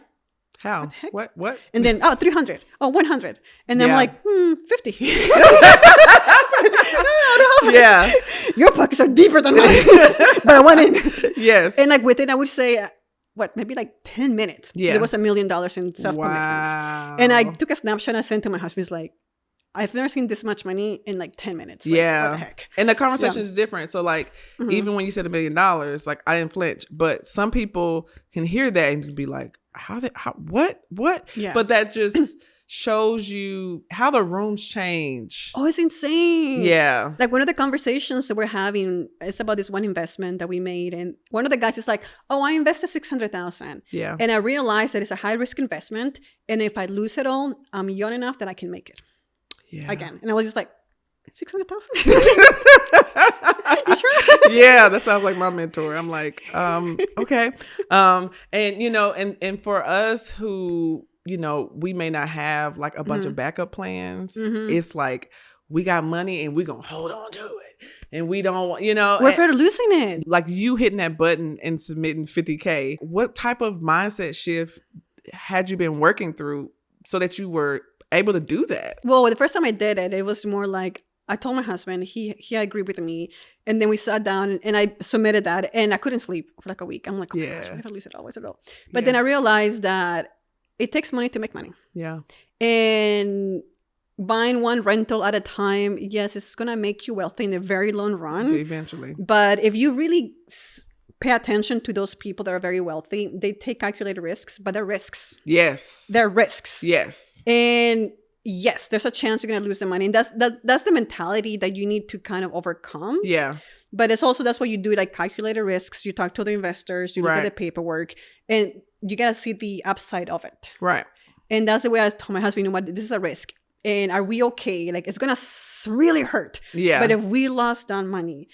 Speaker 2: how? What?
Speaker 1: And then, 300. 100. And then I'm like, 50.
Speaker 2: Yeah.
Speaker 1: Your pockets are deeper than mine. But I went in.
Speaker 2: Yes.
Speaker 1: And like within, I would say, maybe like 10 minutes.
Speaker 2: Yeah.
Speaker 1: There was $1 million in soft commitments. And I took a snapshot. I sent to my husband. He's like, I've never seen this much money in like 10 minutes. Like,
Speaker 2: yeah.
Speaker 1: what the heck?
Speaker 2: And the conversation is different. So like, even when you said $1 million, like I didn't flinch, but some people can hear that and be like, what? Yeah. But that just shows you how the rooms change.
Speaker 1: Oh, it's insane.
Speaker 2: Yeah.
Speaker 1: Like one of the conversations that we're having is about this one investment that we made. And one of the guys is like, I invested $600,000.
Speaker 2: Yeah.
Speaker 1: And I realized that it's a high risk investment. And if I lose it all, I'm young enough that I can make it. Yeah. Again. And I was just like, 600,000? You sure?
Speaker 2: Yeah, that sounds like my mentor. I'm like, okay. And and for us who, we may not have like a bunch of backup plans. It's like we got money and we're going to hold on to it. And we don't,
Speaker 1: we're afraid of losing it.
Speaker 2: Like you hitting that button and submitting 50K. What type of mindset shift had you been working through so that you were able to do that?
Speaker 1: Well, the first time I did it, it was more like I told my husband, he agreed with me. And then we sat down and I submitted that and I couldn't sleep for like a week. I'm like, gosh, I'm going to lose it all. But then I realized that it takes money to make money.
Speaker 2: Yeah.
Speaker 1: And buying one rental at a time, yes, it's going to make you wealthy in the very long run.
Speaker 2: Eventually.
Speaker 1: But if you really pay attention to those people that are very wealthy, they take calculated risks, but they're risks.
Speaker 2: Yes.
Speaker 1: They're risks.
Speaker 2: Yes.
Speaker 1: And yes, there's a chance you're going to lose the money. And that's the mentality that you need to kind of overcome.
Speaker 2: Yeah.
Speaker 1: But it's also, that's what you do, like calculated risks. You talk to the investors, you look at the paperwork, and you got to see the upside of it.
Speaker 2: Right.
Speaker 1: And that's the way I told my husband, you know what, this is a risk. And are we okay? Like, it's going to really hurt. Yeah. But if we lost that money,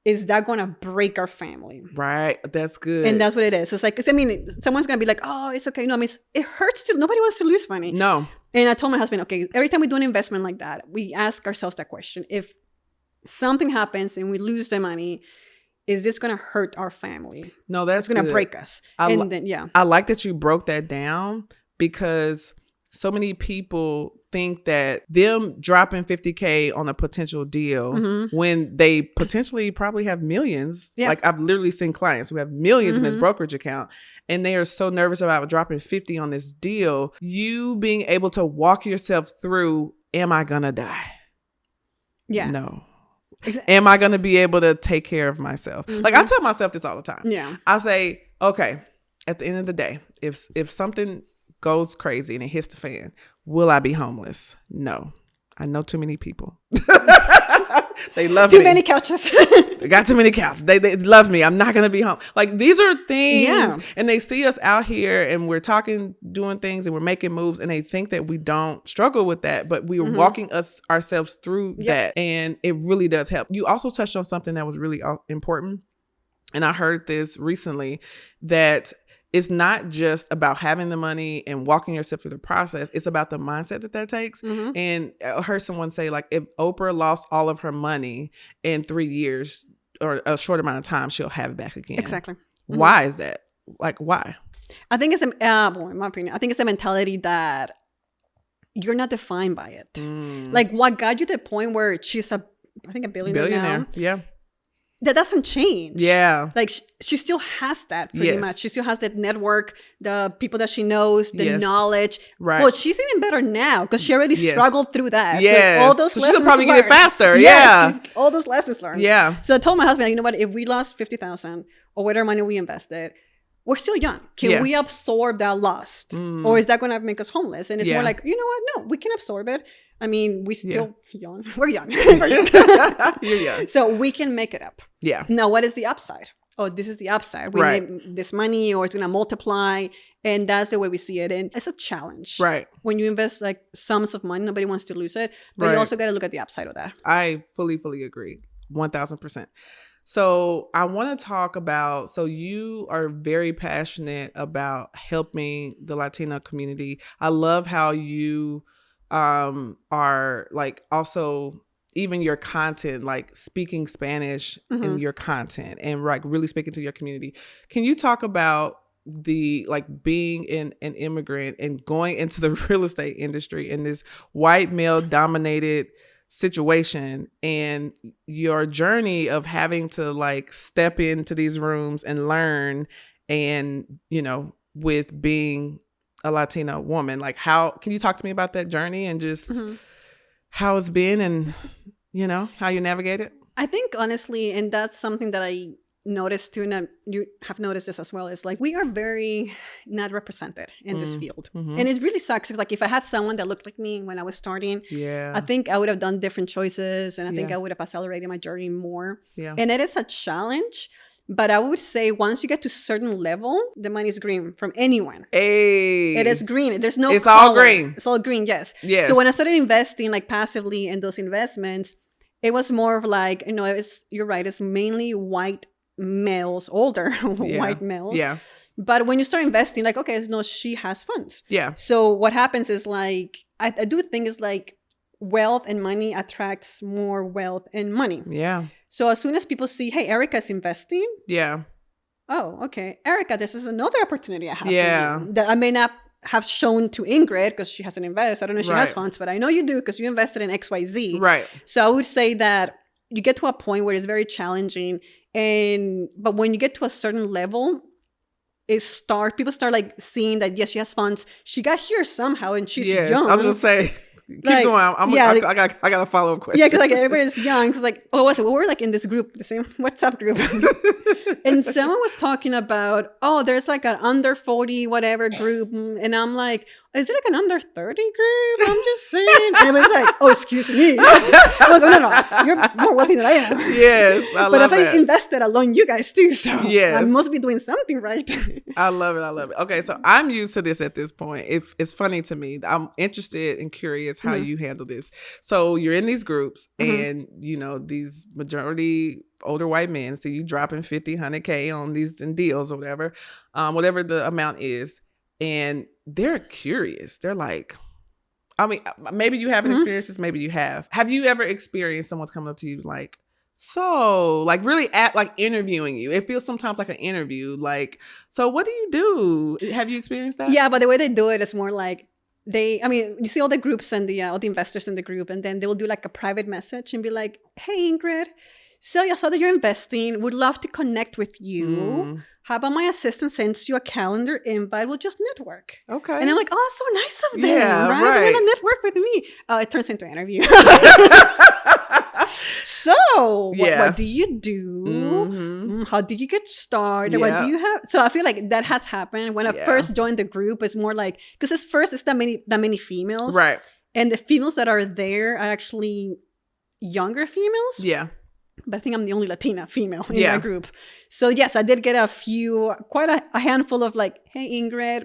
Speaker 1: is that going to break our family?
Speaker 2: Right. That's good.
Speaker 1: And that's what it is. It's like, cause I mean, someone's going to be like, it's okay. No, I mean, it hurts too. Nobody wants to lose money.
Speaker 2: No.
Speaker 1: And I told my husband, okay, every time we do an investment like that, we ask ourselves that question. If something happens and we lose the money, is this going to hurt our family?
Speaker 2: No, that's
Speaker 1: going to break us.
Speaker 2: I like that you broke that down, because so many people think that them dropping 50K on a potential deal when they potentially probably have millions. Yeah. Like I've literally seen clients who have millions in this brokerage account and they are so nervous about dropping 50 on this deal. You being able to walk yourself through, am I going to die? Yeah. No. Exactly. Am I going to be able to take care of myself? Like I tell myself this all the time. Yeah. I say, okay, at the end of the day, if something goes crazy and it hits the fan, will I be homeless? No. I know too many people. They love me.
Speaker 1: Too many couches.
Speaker 2: They got too many couches. They love me. I'm not going to be home. Like these are things. And they see us out here and we're talking, doing things and we're making moves and they think that we don't struggle with that, but we are walking ourselves through that. And it really does help. You also touched on something that was really important. And I heard this recently, that it's not just about having the money and walking yourself through the process. It's about the mindset that takes. And I heard someone say, like, if Oprah lost all of her money in 3 years or a short amount of time, she'll have it back again.
Speaker 1: Exactly.
Speaker 2: Why is that? Like, why?
Speaker 1: I think it's, in my opinion, I think it's a mentality that you're not defined by it. Like, what got you to the point where she's a billionaire now? Yeah. That doesn't change. Yeah. Like she still has that pretty much. She still has that network, the people that she knows, the knowledge. Right. Well, she's even better now because she already struggled through that. Yeah. So all those lessons she'll probably learned, get it faster. Yes, yeah. All those lessons learned. Yeah. So I told my husband, you know what? If we lost 50,000 or whatever money we invested, we're still young. Can we absorb that loss? Or is that going to make us homeless? And it's more like, you know what? No, we can absorb it. I mean, we still young. We're young. We're young.
Speaker 2: You're young.
Speaker 1: So we can make it up.
Speaker 2: Yeah.
Speaker 1: Now, what is the upside? Oh, this is the upside. We made this money, or it's going to multiply. And that's the way we see it. And it's a challenge.
Speaker 2: Right.
Speaker 1: When you invest like sums of money, nobody wants to lose it. But you also got to look at the upside of that.
Speaker 2: I fully agree. 1000%. So I want to talk about, so you are very passionate about helping the Latina community. I love how you are like also even your content, like speaking Spanish in your content and like really speaking to your community. Can you talk about the like being an immigrant and going into the real estate industry in this white male dominated situation and your journey of having to like step into these rooms and learn, and you know, with being a Latina woman, like how can you talk to me about that journey and just how it's been and you know how you navigate it?
Speaker 1: I think honestly, and that's something that I noticed too, and you have noticed this as well, is like we are very not represented in this field. And it really sucks. Like if I had someone that looked like me when I was starting, I think I would have done different choices, and I think I would have accelerated my journey more. And it is a challenge, but I would say once you get to a certain level, the money is green from anyone. It is green. There's no
Speaker 2: it's
Speaker 1: color.
Speaker 2: all green.
Speaker 1: It's all green. Yes. So when I started investing like passively in those investments, it was more of like, you know, you're right, it's mainly white males, older white males. But when you start investing, like, okay, no, she has funds. So what happens is like, I do think is like wealth and money attracts more wealth and money. So as soon as people see, hey, Erica's investing. Oh, okay. Erica, this is another opportunity I have for you that I may not have shown to Ingrid because she hasn't invested. I don't know if she has funds, but I know you do because you invested in XYZ. So I would say that you get to a point where it's very challenging. But when you get to a certain level, people start like seeing that, yes, she has funds. She got here somehow and she's young.
Speaker 2: I was going to say, keep
Speaker 1: like,
Speaker 2: going. I got a follow-up question.
Speaker 1: Yeah, because like everybody's young. Because like, oh, what's it? We're like in this group, the same WhatsApp group. And someone was talking about, oh, there's like an under 40 whatever group. And I'm like, is it like an under 30 group? I'm just saying. And it was like, oh, excuse me. I'm like, oh, no, you're more wealthy than I am.
Speaker 2: But
Speaker 1: if I invested along you guys too, so I must be doing something right.
Speaker 2: I love it. Okay, so I'm used to this at this point. It's funny to me. I'm interested and curious how you handle this. So you're in these groups and, you know, these majority older white men, so you dropping 50, 100K on these in deals or whatever, whatever the amount is. And they're curious. They're like, I mean, maybe you haven't experienced this, maybe you have. Have you ever experienced someone's coming up to you like, so like really like interviewing you? It feels sometimes like an interview. Like, so what do you do? Have you experienced that?
Speaker 1: Yeah, but the way they do it is more like you see all the groups and all the investors in the group, and then they will do like a private message and be like, hey, Ingrid, so I saw that you're investing. Would love to connect with you. How about my assistant sends you a calendar invite? We'll just network.
Speaker 2: Okay.
Speaker 1: And I'm like, oh, so nice of them, right? They want to network with me. It turns into an interview. So, what do you do? How did you get started? What do you have? So I feel like that has happened. When I first joined the group, it's more like, because it's that many females.
Speaker 2: Right.
Speaker 1: And the females that are there are actually younger females. But I think I'm the only Latina female in that group. So yes, I did get quite a handful of like, hey, Ingrid,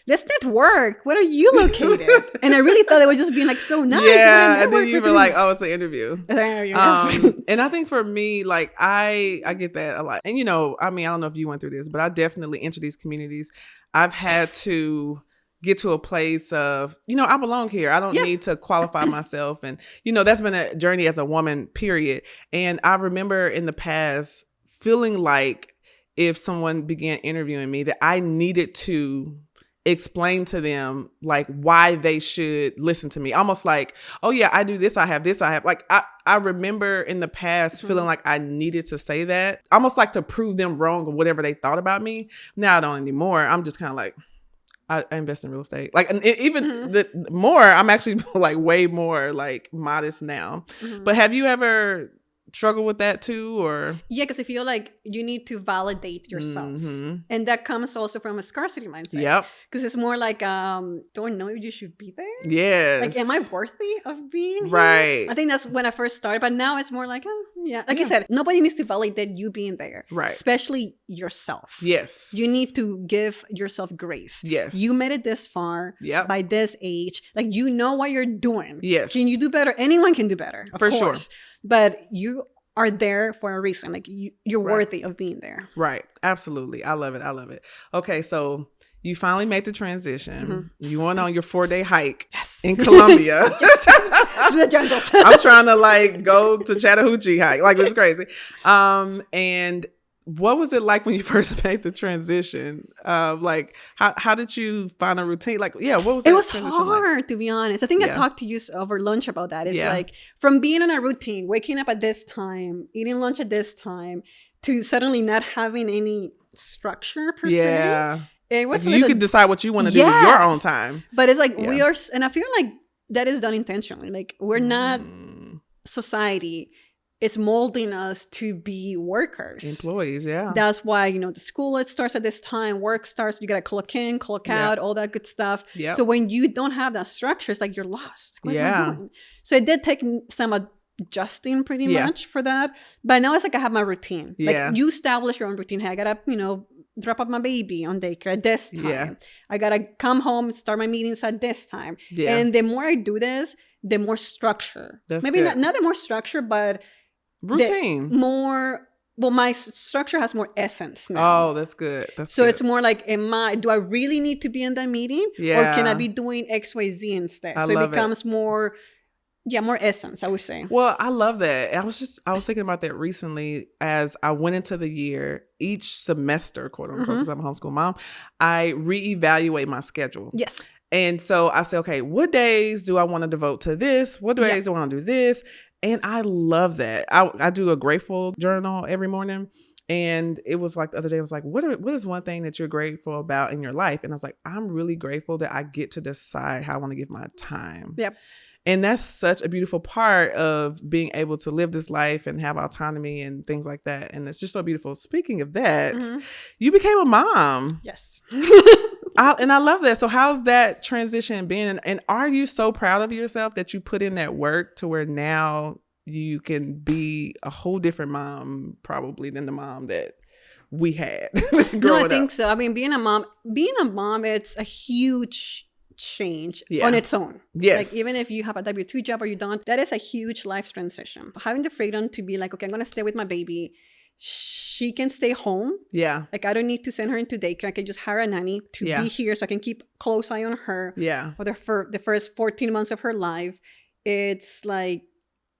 Speaker 1: let's network. Where are you located? And I really thought they were just being like so nice.
Speaker 2: And then you were like, oh, it's an interview. And I think for me, like I get that a lot. And you know, I mean, I don't know if you went through this, but I definitely enter these communities. I've had to get to a place of, you know, I belong here. I don't need to qualify myself. And, you know, that's been a journey as a woman, period. And I remember in the past feeling like if someone began interviewing me that I needed to explain to them like why they should listen to me. Almost like, oh yeah, I do this, I have this, I have like, I remember in the past feeling like I needed to say that, almost like to prove them wrong or whatever they thought about me. Now I don't anymore. I'm just kind of like, I invest in real estate. Like, and even I'm actually like way more like modest now. But have you ever struggle with that too, or?
Speaker 1: Yeah, because I feel like you need to validate yourself. And that comes also from a scarcity mindset.
Speaker 2: Yep.
Speaker 1: Because it's more like, do I know you should be there?
Speaker 2: Yes.
Speaker 1: Like, am I worthy of being here?
Speaker 2: Right.
Speaker 1: I think that's when I first started. But now it's more like, oh, yeah. Like you said, nobody needs to validate you being there.
Speaker 2: Right.
Speaker 1: Especially yourself.
Speaker 2: Yes.
Speaker 1: You need to give yourself grace.
Speaker 2: Yes.
Speaker 1: You made it this far by this age. Like, you know what you're doing.
Speaker 2: Yes.
Speaker 1: Can you do better? Anyone can do better. Of course.
Speaker 2: Sure.
Speaker 1: But you are there for a reason. Like, you're worthy of being there.
Speaker 2: Right. Absolutely. I love it. I love it. Okay. So you finally made the transition. You went on your 4-day hike in Colombia.
Speaker 1: The jungles.
Speaker 2: I'm trying to like go to Chattahoochee hike. Like, it's crazy. And what was it like when you first made the transition? Like, how did you find a routine? Like, what was that?
Speaker 1: It was hard, to be honest. I think I talked to you over lunch about that. It's like, from being on a routine, waking up at this time, eating lunch at this time, to suddenly not having any structure per se. It was
Speaker 2: you could decide what you want to do with your own time.
Speaker 1: But it's like, we are, and I feel like that is done intentionally. Like, we're not society. It's molding us to be workers.
Speaker 2: Employees, yeah.
Speaker 1: That's why, the school, it starts at this time, work starts, you got to clock in, clock out, all that good stuff. So when you don't have that structure, it's like you're lost. What am I doing? So it did take some adjusting pretty much for that. But now it's like I have my routine. Like, you establish your own routine. Hey, I got to, drop off my baby on daycare at this time. I got to come home, start my meetings at this time. And the more I do this, the more structure. Maybe not the more structure, but
Speaker 2: routine.
Speaker 1: My structure has more essence now.
Speaker 2: Oh, that's good.
Speaker 1: So it's more like, do I really need to be in that meeting? Or can I be doing XYZ instead? So it becomes more essence, I would say.
Speaker 2: Well, I love that. I was thinking about that recently as I went into the year, each semester, quote unquote, because I'm a homeschool mom, I reevaluate my schedule.
Speaker 1: Yes.
Speaker 2: And so I say, okay, what days do I want to devote to this? What days do I want to do this? And I love that. I do a grateful journal every morning. And it was like the other day, I was like, what is one thing that you're grateful about in your life? And I was like, I'm really grateful that I get to decide how I want to give my time.
Speaker 1: Yep.
Speaker 2: And that's such a beautiful part of being able to live this life and have autonomy and things like that. And it's just so beautiful. Speaking of that, you became a mom.
Speaker 1: Yes.
Speaker 2: And I love that. So how's that transition been? And are you so proud of yourself that you put in that work to where now you can be a whole different mom probably than the mom that we had growing
Speaker 1: I think so. I mean, being a mom, it's a huge change on its own.
Speaker 2: Yes.
Speaker 1: Like, even if you have a W-2 job or you don't, that is a huge life transition. Having the freedom to be like, okay, I'm going to stay with my baby. She can stay home. Yeah. Like, I don't need to send her into daycare. I can just hire a nanny to be here so I can keep close eye on her. Yeah. For the first 14 months of her life. It's like,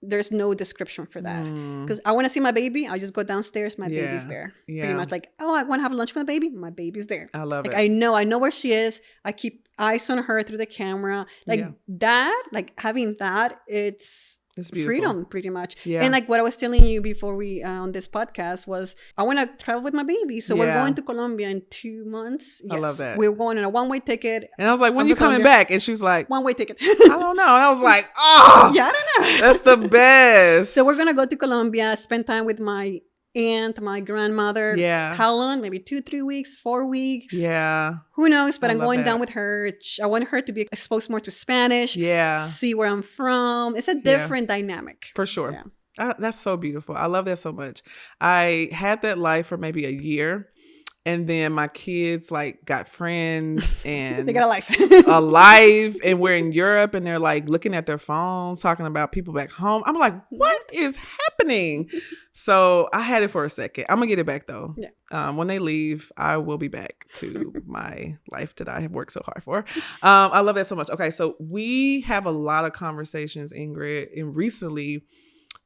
Speaker 1: there's no description for that. Because I want to see my baby. I just go downstairs. My baby's there. Yeah. Pretty much like, oh, I want to have lunch with my baby. My baby's there.
Speaker 2: I love it.
Speaker 1: I know where she is. I keep eyes on her through the camera. Like that, like having that, it's freedom pretty much. Yeah. And like what I was telling you before we on this podcast was I want to travel with my baby. So we're going to Colombia in 2 months. Yes.
Speaker 2: I love that.
Speaker 1: We're going on a one-way ticket.
Speaker 2: And I was like, when you coming back? And she was like,
Speaker 1: one-way ticket.
Speaker 2: I don't know. And I was like, oh,
Speaker 1: yeah, I don't know.
Speaker 2: That's the best.
Speaker 1: So we're going to go to Colombia, spend time with my aunt, my grandmother. Yeah. How long? Maybe 2-3 weeks, 4 weeks. Yeah. Who knows? But I'm going down with her. I want her to be exposed more to Spanish. Yeah. See where I'm from. It's a different dynamic.
Speaker 2: For sure. So, yeah. That's so beautiful. I love that so much. I had that life for maybe a year. And then my kids like got friends and
Speaker 1: they got
Speaker 2: a life and we're in Europe and they're like looking at their phones, talking about people back home. I'm like, what is happening? So I had it for a second. I'm gonna get it back though. Yeah. When they leave, I will be back to my life that I have worked so hard for. I love that so much. Okay. So we have a lot of conversations, Ingrid, and recently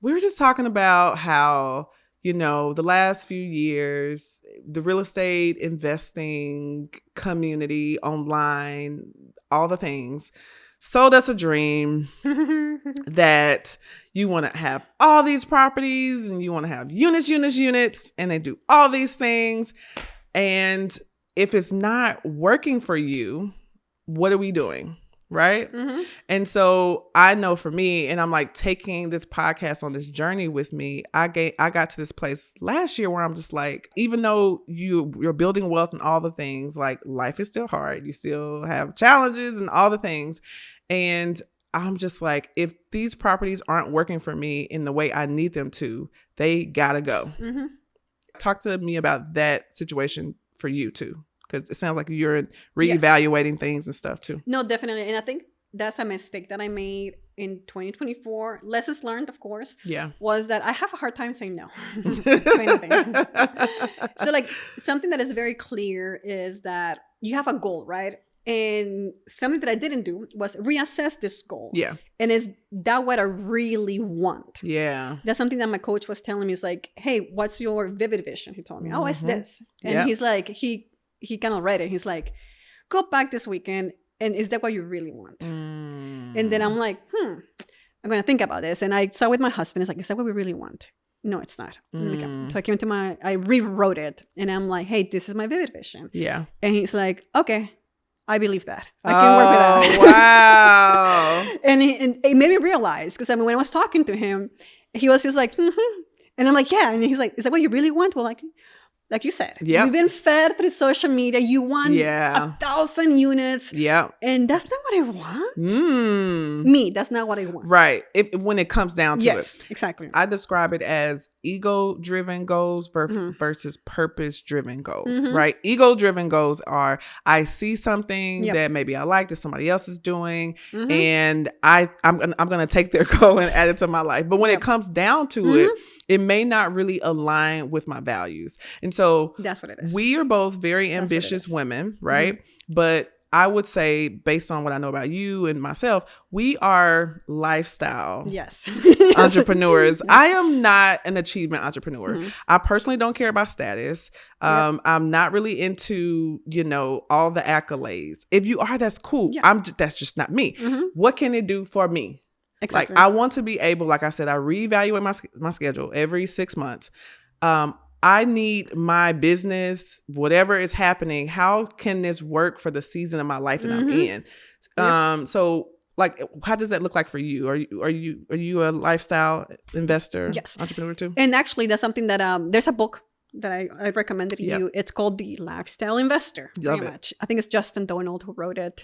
Speaker 2: we were just talking about how, you know, the last few years, the real estate investing community online, all the things, sold us a dream that you want to have all these properties and you want to have units, and they do all these things. And if it's not working for you, what are we doing? right?
Speaker 1: Mm-hmm.
Speaker 2: And so I know for me, and I'm like taking this podcast on this journey with me, I got to this place last year where I'm just like, even though you're building wealth and all the things, like life is still hard. You still have challenges and all the things. And I'm just like, if these properties aren't working for me in the way I need them to, they gotta go.
Speaker 1: Mm-hmm.
Speaker 2: Talk to me about that situation for you too. Because it sounds like you're reevaluating things and stuff too.
Speaker 1: No, definitely. And I think that's a mistake that I made in 2024. Lessons learned, of course.
Speaker 2: Yeah.
Speaker 1: Was that I have a hard time saying no to anything. So like something that is very clear is that you have a goal, right? And something that I didn't do was reassess this goal.
Speaker 2: Yeah.
Speaker 1: And is that what I really want?
Speaker 2: Yeah.
Speaker 1: That's something that my coach was telling me. Is like, hey, what's your vivid vision? He told me, oh, it's this. And he's like, he kind of read it. He's like, go back this weekend. And is that what you really want? And then I'm like, I'm going to think about this. And I saw with my husband, it's like, is that what we really want? No, it's not. So I came to I rewrote it. And I'm like, hey, this is my vivid vision.
Speaker 2: Yeah.
Speaker 1: And he's like, okay, I believe that. I can work with that.
Speaker 2: Wow.
Speaker 1: And it made me realize, because I mean, when I was talking to him, he was just like, And I'm like, yeah. And he's like, is that what you really want? Well, like you said, we've been fed through social media. You want 1,000 units.
Speaker 2: Yeah.
Speaker 1: And that's not what I want. Me, that's not what I want.
Speaker 2: Right. When it comes down to it.
Speaker 1: Yes, exactly.
Speaker 2: I describe it as ego-driven goals versus purpose-driven goals, right? Ego-driven goals are, I see something that maybe I like that somebody else is doing, and I'm going to take their goal and add it to my life. But when it comes down to it may not really align with my values. And so
Speaker 1: that's what it is.
Speaker 2: We are both very ambitious women, right? But I would say, based on what I know about you and myself, we are lifestyle entrepreneurs. I am not an achievement entrepreneur. I personally don't care about status. I'm not really into, all the accolades. If you are, that's cool. That's just not me. What can it do for me?
Speaker 1: Exactly.
Speaker 2: Like I want to be able, like I said, I reevaluate my schedule every 6 months. I need my business, whatever is happening. How can this work for the season of my life that I'm in? So like, how does that look like for you? Are you a lifestyle investor?
Speaker 1: Yes.
Speaker 2: Entrepreneur too?
Speaker 1: And actually that's something that, there's a book that I recommended to you. It's called The Lifestyle Investor.
Speaker 2: Love
Speaker 1: it. Much. I think it's Justin Donald who wrote it.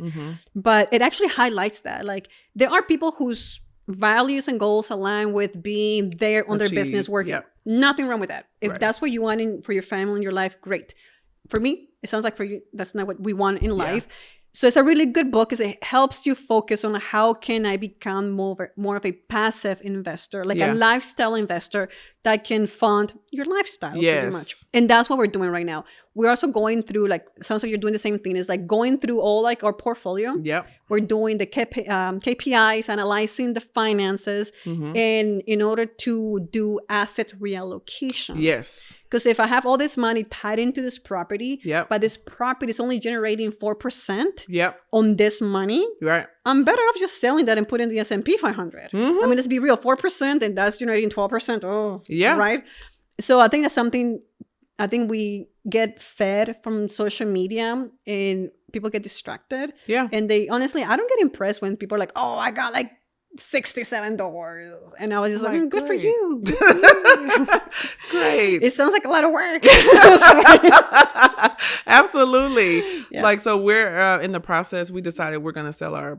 Speaker 1: But it actually highlights that. Like there are people whose values and goals align with being there on their business working. Nothing wrong with that. If that's what you want for your family and your life, great. For me, it sounds like for you, that's not what we want in life. So it's a really good book because it helps you focus on how can I become more of a passive investor, like a lifestyle investor that can fund your lifestyle pretty much. And that's what we're doing right now. We're also going through, like, sounds like you're doing the same thing. It's like going through all like our portfolio. We're doing the KPIs, analyzing the finances, and in order to do asset reallocation. Because if I have all this money tied into this property, but this property is only generating 4% on this money, I'm better off just selling that and putting the S&P 500. I mean, let's be real, 4% and that's generating 12%. Oh, right. So I think that's something, I think we get fed from social media and people get distracted. And they, honestly, I don't get impressed when people are like, oh, I got like $67. And I was just like, good for you.
Speaker 2: Great.
Speaker 1: It sounds like a lot of work.
Speaker 2: Absolutely. Like, so we're in the process. We decided we're going to sell our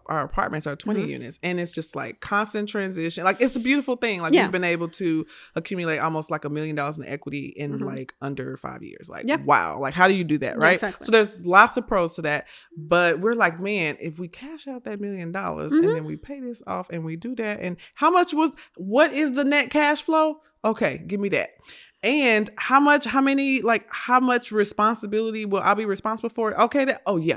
Speaker 2: apartments, our 20 units. And it's just like constant transition. Like, it's a beautiful thing. Like we've been able to accumulate almost like $1 million in equity in like under 5 years. Like, wow. Like, how do you do that? Right.
Speaker 1: Exactly.
Speaker 2: So there's lots of pros to that. But we're like, man, if we cash out that $1 million and then we pay this off and we do that, and what is the net cash flow? Okay, give me that. And how much responsibility will I be responsible for? Okay,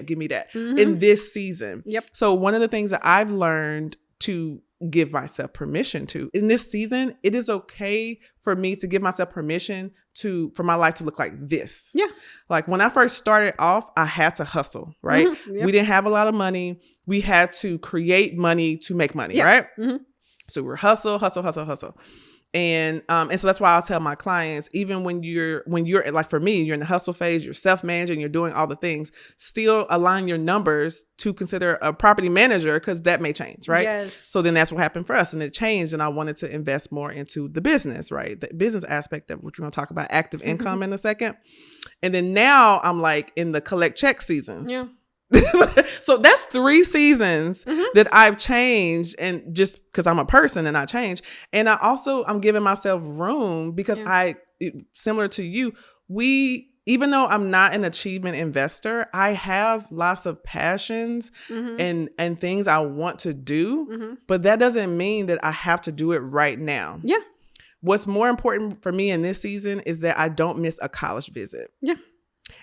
Speaker 2: give me that in this season. So one of the things that I've learned to give myself permission to in this season, it is okay for me to give myself permission for my life to look like this. Like when I first started off, I had to hustle, right? We didn't have a lot of money. We had to create money to make money, right? So we're hustle. And so that's why I'll tell my clients, even when you're like, for me, you're in the hustle phase, you're self-managing, you're doing all the things, still align your numbers to consider a property manager, because that may change, right?
Speaker 1: Yes.
Speaker 2: So then that's what happened for us, and it changed, and I wanted to invest more into the business, right? The business aspect of which we're going to talk about active income in a second. And then now I'm like in the collect check seasons.
Speaker 1: Yeah.
Speaker 2: So that's 3 seasons that I've changed, and just because I'm a person and I change. And I'm giving myself room because similar to you, even though I'm not an achievement investor, I have lots of passions and things I want to do, but that doesn't mean that I have to do it right now.
Speaker 1: Yeah.
Speaker 2: What's more important for me in this season is that I don't miss a college visit.
Speaker 1: Yeah.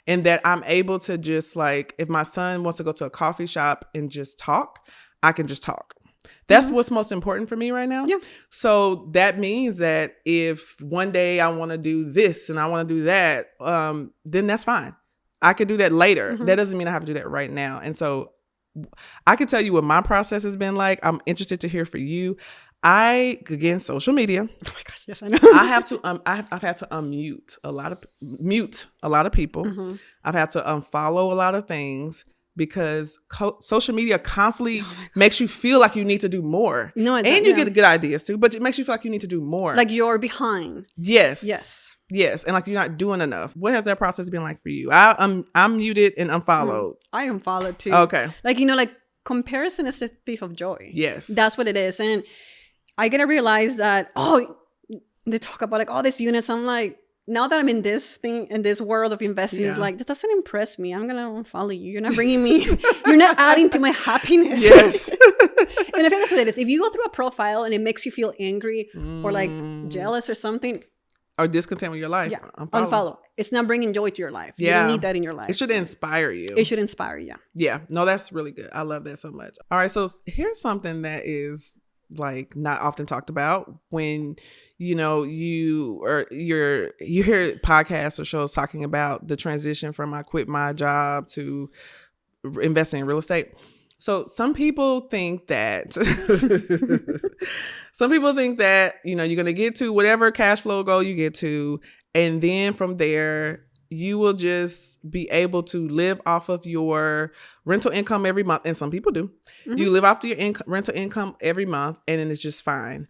Speaker 2: And that I'm able to just, like, if my son wants to go to a coffee shop and just talk, I can just talk. That's what's most important for me right now.
Speaker 1: Yeah.
Speaker 2: So that means that if one day I want to do this and I want to do that, then that's fine. I could do that later. That doesn't mean I have to do that right now. And so I can tell you what my process has been like. I'm interested to hear from you. Again, social media.
Speaker 1: Oh my gosh, yes, I know.
Speaker 2: I have to I've had to mute a lot of people. I've had to unfollow a lot of things because social media constantly makes you feel like you need to do more.
Speaker 1: No,
Speaker 2: and you get good ideas too, but it makes you feel like you need to do more.
Speaker 1: Like you're behind.
Speaker 2: Yes. And like you're not doing enough. What has that process been like for you? I'm muted and unfollowed.
Speaker 1: I unfollowed too.
Speaker 2: Okay.
Speaker 1: Like comparison is the thief of joy.
Speaker 2: Yes.
Speaker 1: That's what it is. And I gotta realize that, they talk about like all these units. I'm like, now that I'm in this thing, in this world of investing, it's like, that doesn't impress me. I'm gonna unfollow you. You're not bringing me, you're not adding to my happiness.
Speaker 2: Yes.
Speaker 1: And I think that's what it is. If you go through a profile and it makes you feel angry or like jealous or something,
Speaker 2: or discontent with your life,
Speaker 1: unfollow. It's not bringing joy to your life. You don't need that in your life.
Speaker 2: It should inspire you.
Speaker 1: It should inspire you.
Speaker 2: Yeah. No, that's really good. I love that so much. All right. So here's something that is like not often talked about when, you hear podcasts or shows talking about the transition from I quit my job to investing in real estate. So some people think that you're going to get to whatever cash flow goal you get to, and then from there you will just be able to live off of your rental income every month. And some people do. You live off your rental income every month, and then it's just fine.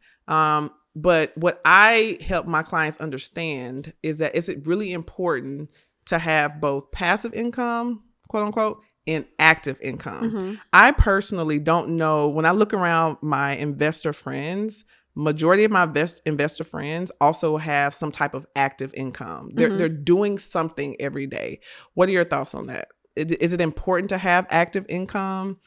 Speaker 2: But what I help my clients understand is that it's really important to have both passive income, quote unquote, and active income. I personally don't know, when I look around my investor friends, majority of my investor friends also have some type of active income. They're doing something every day. What are your thoughts on that? Is it important to have active income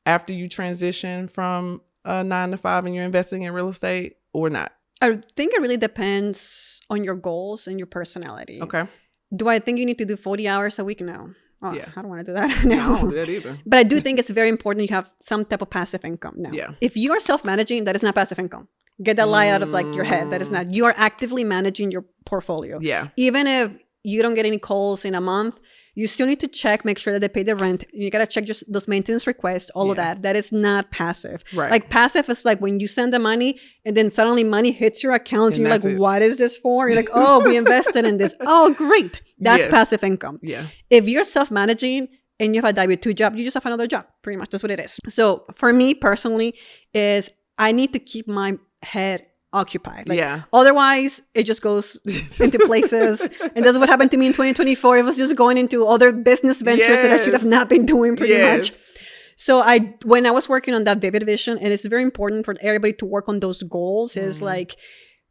Speaker 2: after you transition from 9 to 5 and you're investing in real estate, or not?
Speaker 1: I think it really depends on your goals and your personality.
Speaker 2: Okay.
Speaker 1: Do I think you need to do 40 hours a week? No. I don't want to do that.
Speaker 2: No, I don't do that either.
Speaker 1: But I do think it's very important you have some type of passive income now.
Speaker 2: Yeah.
Speaker 1: If you are self-managing, that is not passive income. Get that lie out of like your head. That is not. You are actively managing your portfolio.
Speaker 2: Yeah.
Speaker 1: Even if you don't get any calls in a month, you still need to check, make sure that they pay the rent. You got to check just those maintenance requests, all of that. That is not passive.
Speaker 2: Right.
Speaker 1: Like passive is like when you send the money and then suddenly money hits your account and you're like, what is this for? You're like, oh, we invested in this. Oh, great. That's passive income.
Speaker 2: Yeah.
Speaker 1: If you're self-managing and you have a W-2 job, you just have another job. Pretty much that's what it is. So for me personally is I need to keep my head occupied. Otherwise, it just goes into places. And that's what happened to me in 2024. It was just going into other business ventures that I should have not been doing pretty much. So when I was working on that vivid vision, and it's very important for everybody to work on those goals, is like,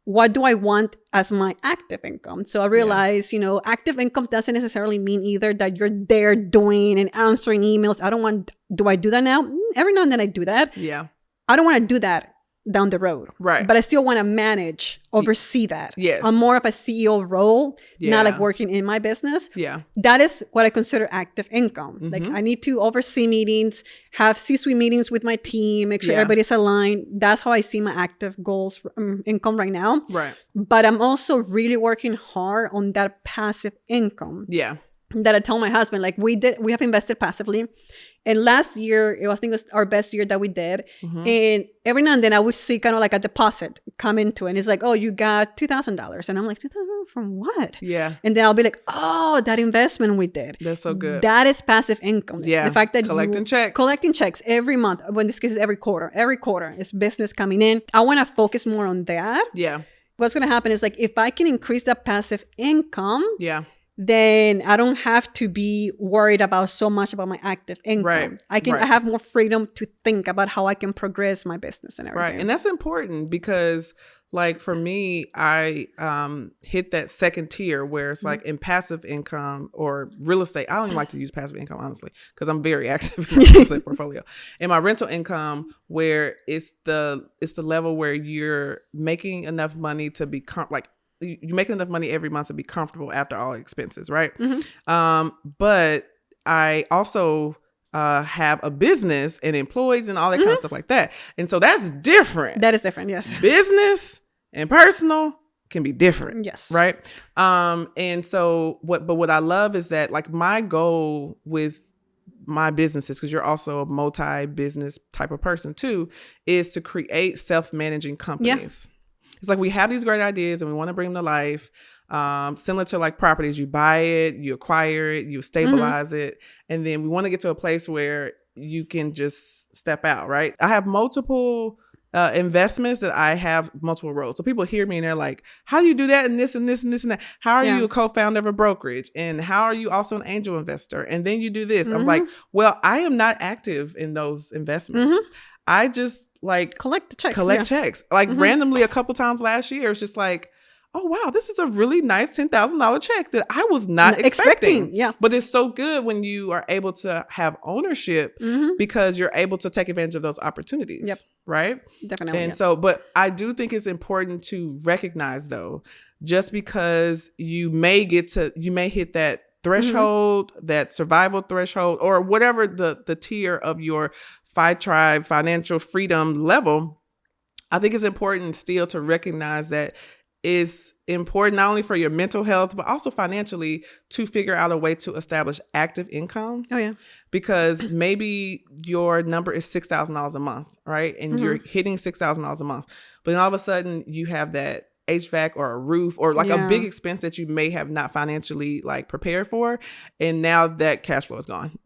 Speaker 1: what do I want as my active income? So I realized, active income doesn't necessarily mean either that you're there doing and answering emails. Do I do that now? Every now and then I do that.
Speaker 2: Yeah.
Speaker 1: I don't want to do that down the road.
Speaker 2: Right.
Speaker 1: But I still want to oversee that.
Speaker 2: Yes.
Speaker 1: I'm more of a CEO role, not like working in my business.
Speaker 2: Yeah.
Speaker 1: That is what I consider active income. Like I need to oversee meetings, have C-suite meetings with my team, make sure everybody's aligned. That's how I see my active goals income right now.
Speaker 2: Right.
Speaker 1: But I'm also really working hard on that passive income.
Speaker 2: Yeah.
Speaker 1: that I tell my husband, like we have invested passively. And last year, I think it was our best year that we did. And every now and then I would see kind of like a deposit come into it. And it's like, oh, you got $2,000. And I'm like, $2,000 from what?
Speaker 2: Yeah.
Speaker 1: And then I'll be like, oh, that investment we did.
Speaker 2: That's so good.
Speaker 1: That is passive income.
Speaker 2: Yeah.
Speaker 1: The fact that
Speaker 2: collecting checks
Speaker 1: every month. Well, in this case, every quarter. Every quarter is business coming in. I want to focus more on that.
Speaker 2: Yeah.
Speaker 1: What's going to happen is like, if I can increase that passive income.
Speaker 2: Yeah.
Speaker 1: Then I don't have to be worried about so much about my active income.
Speaker 2: Right.
Speaker 1: I have more freedom to think about how I can progress my business and everything.
Speaker 2: Right. And that's important because like for me, I hit that second tier where it's like in passive income or real estate. I don't even like to use passive income, honestly, because I'm very active in my real estate portfolio. And my rental income, where it's the level where you're making enough money to be you make enough money every month to be comfortable after all expenses, right? But I also have a business and employees and all that kind of stuff like that. And so that's different.
Speaker 1: That is different, yes.
Speaker 2: Business and personal can be different.
Speaker 1: Yes.
Speaker 2: Right? And so what I love is that like my goal with my businesses, because you're also a multi-business type of person too, is to create self-managing companies. Yeah. It's like we have these great ideas and we want to bring them to life. Similar to like properties, you buy it, you acquire it, you stabilize it. And then we want to get to a place where you can just step out, right? I have multiple investments that I have multiple roles. So people hear me and they're like, how do you do that and this and this and this and that? How are you a co-founder of a brokerage? And how are you also an angel investor? And then you do this. I'm like, well, I am not active in those investments. I just like collect checks. Like randomly a couple times last year, it's just like, oh wow, this is a really nice $10,000 check that I was not expecting. Yeah. But it's so good when you are able to have ownership because you're able to take advantage of those opportunities. Yep. Right?
Speaker 1: Definitely.
Speaker 2: And so, but I do think it's important to recognize though, just because you may hit that threshold, that survival threshold, or whatever the tier of your tribe financial freedom level, I think it's important still to recognize that it's important not only for your mental health, but also financially to figure out a way to establish active income. Oh, yeah. Because maybe your number is $6,000 a month, right? And you're hitting $6,000 a month. But then all of a sudden you have that HVAC or a roof or like a big expense that you may have not financially like prepared for. And now that cash flow is gone.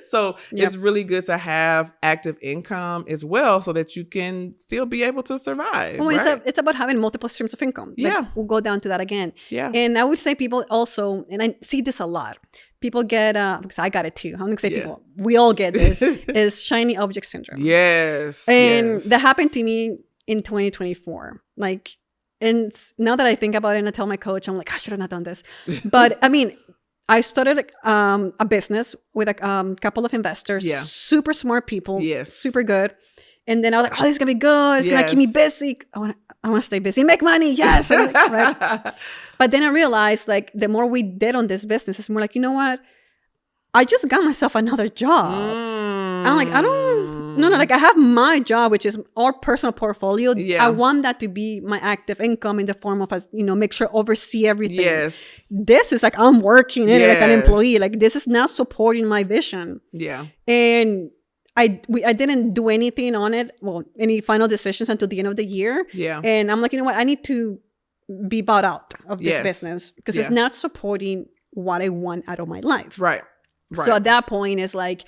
Speaker 2: So it's really good to have active income as well so that you can still be able to survive.
Speaker 1: Well, it's about having multiple streams of income. Like, we'll go down to that again. Yeah. And I would say people also, and I see this a lot, people get, because I got it too. I'm going to say people, we all get this, is shiny object syndrome.
Speaker 2: Yes.
Speaker 1: And that happened to me in 2024. Like, and now that I think about it and I tell my coach, I'm like, I should have not done this. But I mean, I started a business with a couple of investors, super smart people, super good. And then I was like, oh, this is going to be good. It's going to keep me busy. I want to stay busy, make money. Yes. Right? But then I realized like the more we did on this business, it's more like, you know what? I just got myself another job. I'm like, no, like I have my job, which is our personal portfolio. Yeah. I want that to be my active income in the form of, make sure oversee everything. Yes. This is like, I'm working in it like an employee. Like this is not supporting my vision. Yeah. And I didn't do anything on it. Well, any final decisions until the end of the year. Yeah. And I'm like, you know what? I need to be bought out of this business because it's not supporting what I want out of my life. Right. So at that point, it's like,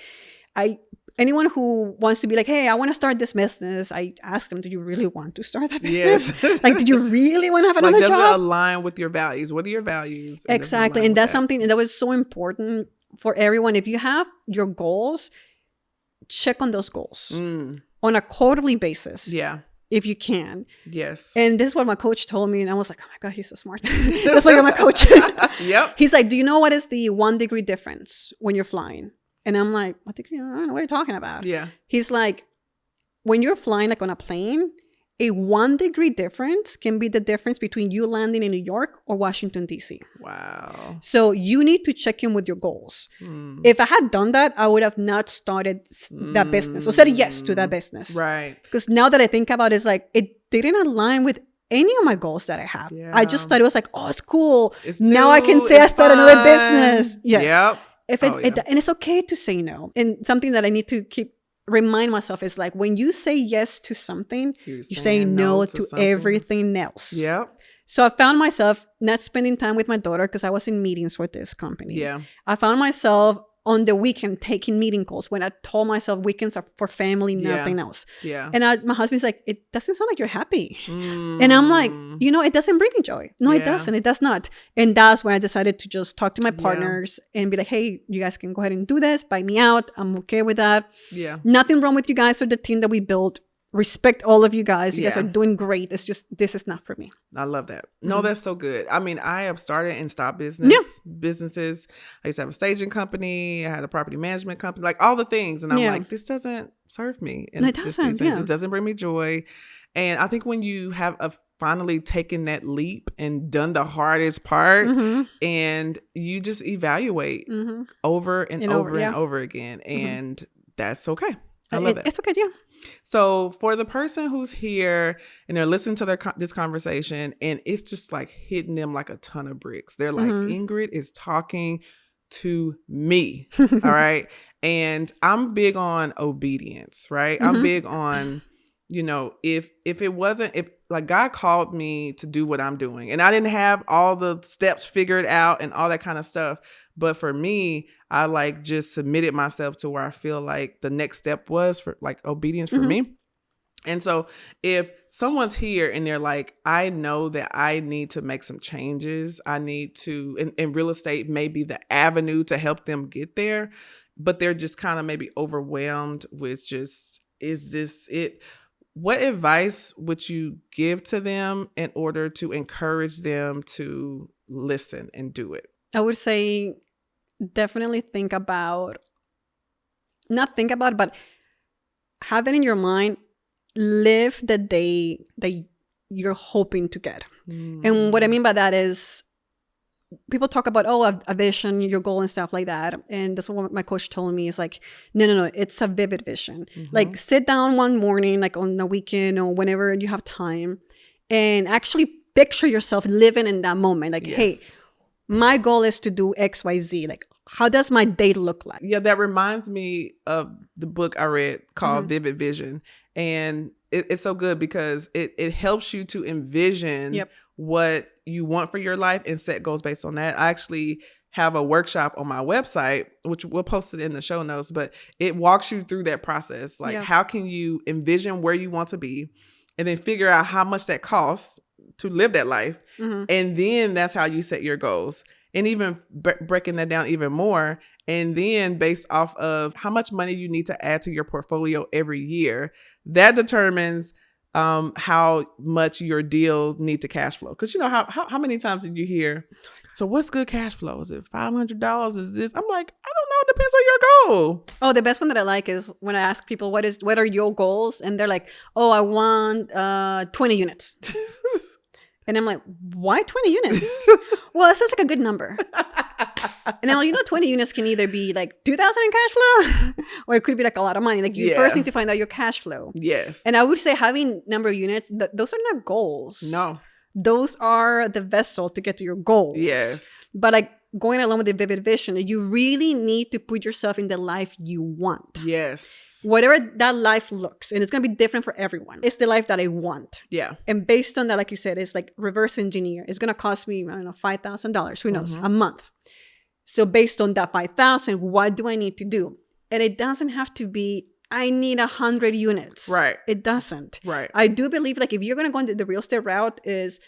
Speaker 1: anyone who wants to be like, hey, I want to start this business, I ask them, do you really want to start that business? Yes. Like, do you really want to have another job?
Speaker 2: Does it align with your values? What are your values?
Speaker 1: Exactly. And that's something that was so important for everyone. If you have your goals, check on those goals on a quarterly basis. Yeah. If you can. Yes. And this is what my coach told me. And I was like, oh my God, he's so smart. That's why you're my coach. Yep. He's like, do you know what is the 1 degree difference when you're flying? And I'm like, I don't know what you're talking about. Yeah. He's like, when you're flying like on a plane, a 1 degree difference can be the difference between you landing in New York or Washington, D.C. Wow. So you need to check in with your goals. If I had done that, I would have not started that business or said yes to that business. Right. Because now that I think about it, it's like, it didn't align with any of my goals that I have.
Speaker 2: Yeah.
Speaker 1: I just thought it was like, oh, it's cool.
Speaker 2: It's
Speaker 1: now
Speaker 2: new,
Speaker 1: I can say I started
Speaker 2: fun.
Speaker 1: another business. Yes.
Speaker 2: Yep.
Speaker 1: And it's okay to say no. And something that I need to remind myself is like, when you say yes to something, you're saying no to everything else.
Speaker 2: Yep.
Speaker 1: So I found myself not spending time with my daughter because I was in meetings with this company.
Speaker 2: Yeah.
Speaker 1: I found myself on the weekend taking meeting calls when I told myself weekends are for family, nothing else.
Speaker 2: Yeah.
Speaker 1: And my husband's like, it doesn't sound like you're happy. And I'm like, it doesn't bring me joy. No, it doesn't. It does not. And that's when I decided to just talk to my partners and be like, hey, you guys can go ahead and do this. Buy me out. I'm okay with that.
Speaker 2: Yeah.
Speaker 1: Nothing wrong with you guys or the team that we built. Respect all of you guys. You guys are doing great. It's just, this is not for me.
Speaker 2: I love that. No, that's so good. I mean, I have started and stopped businesses. I used to have a staging company. I had a property management company, like all the things. And I'm like, this doesn't serve me. And
Speaker 1: it doesn't.
Speaker 2: This doesn't bring me joy. And I think when you have finally taken that leap and done the hardest part, and you just evaluate over and over again. And that's okay. I love it.
Speaker 1: It's okay. Yeah.
Speaker 2: So for the person who's here and they're listening to this conversation and it's just like hitting them like a ton of bricks. They're like, Ingrid is talking to me. All right. And I'm big on obedience, right? I'm big on, if like God called me to do what I'm doing and I didn't have all the steps figured out and all that kind of stuff. But for me, I like just submitted myself to where I feel like the next step was for like obedience for me. And so if someone's here and they're like, I know that I need to make some changes. I need to, and real estate may be the avenue to help them get there, but they're just kind of maybe overwhelmed with just, is this it? What advice would you give to them in order to encourage them to listen and do it?
Speaker 1: I would say definitely but have it in your mind, live the day that you're hoping to get. And what I mean by that is people talk about, a vision, your goal and stuff like that. And that's what my coach told me is like, no, it's a vivid vision. Like sit down one morning, like on the weekend or whenever you have time and actually picture yourself living in that moment. Like, hey, my goal is to do X, Y, Z. Like, how does my day look like?
Speaker 2: Yeah, that reminds me of the book I read called Vivid Vision. And it's so good because it helps you to envision what you want for your life and set goals based on that. I actually have a workshop on my website, which we'll post it in the show notes, but it walks you through that process. Like, how can you envision where you want to be and then figure out how much that costs to live that life. And then that's how you set your goals. And even breaking that down even more. And then based off of how much money you need to add to your portfolio every year, that determines how much your deals need to cash flow. Because how many times did you hear, so what's good cash flow? Is it $500? Is this? I'm like, I don't know. It depends on your goal.
Speaker 1: Oh, the best one that I like is when I ask people, what are your goals? And they're like, oh, I want 20 units. And I'm like, why 20 units? Well, it sounds like a good number. And now, 20 units can either be like 2,000 in cash flow, or it could be like a lot of money. Like you first need to find out your cash flow.
Speaker 2: Yes.
Speaker 1: And I would say having number of units, those are not goals.
Speaker 2: No.
Speaker 1: Those are the vessel to get to your goals.
Speaker 2: Yes.
Speaker 1: But like going along with the vivid vision, you really need to put yourself in the life you want.
Speaker 2: Yes.
Speaker 1: Whatever that life looks, and it's going to be different for everyone. It's the life that I want.
Speaker 2: Yeah.
Speaker 1: And based on that, like you said, it's like reverse engineer. It's going to cost me, I don't know, $5,000, who knows, a month. So based on that $5,000, what do I need to do? And it doesn't have to be, I need 100 units.
Speaker 2: Right.
Speaker 1: It doesn't.
Speaker 2: Right.
Speaker 1: I do believe like if you're going to go into the real estate route is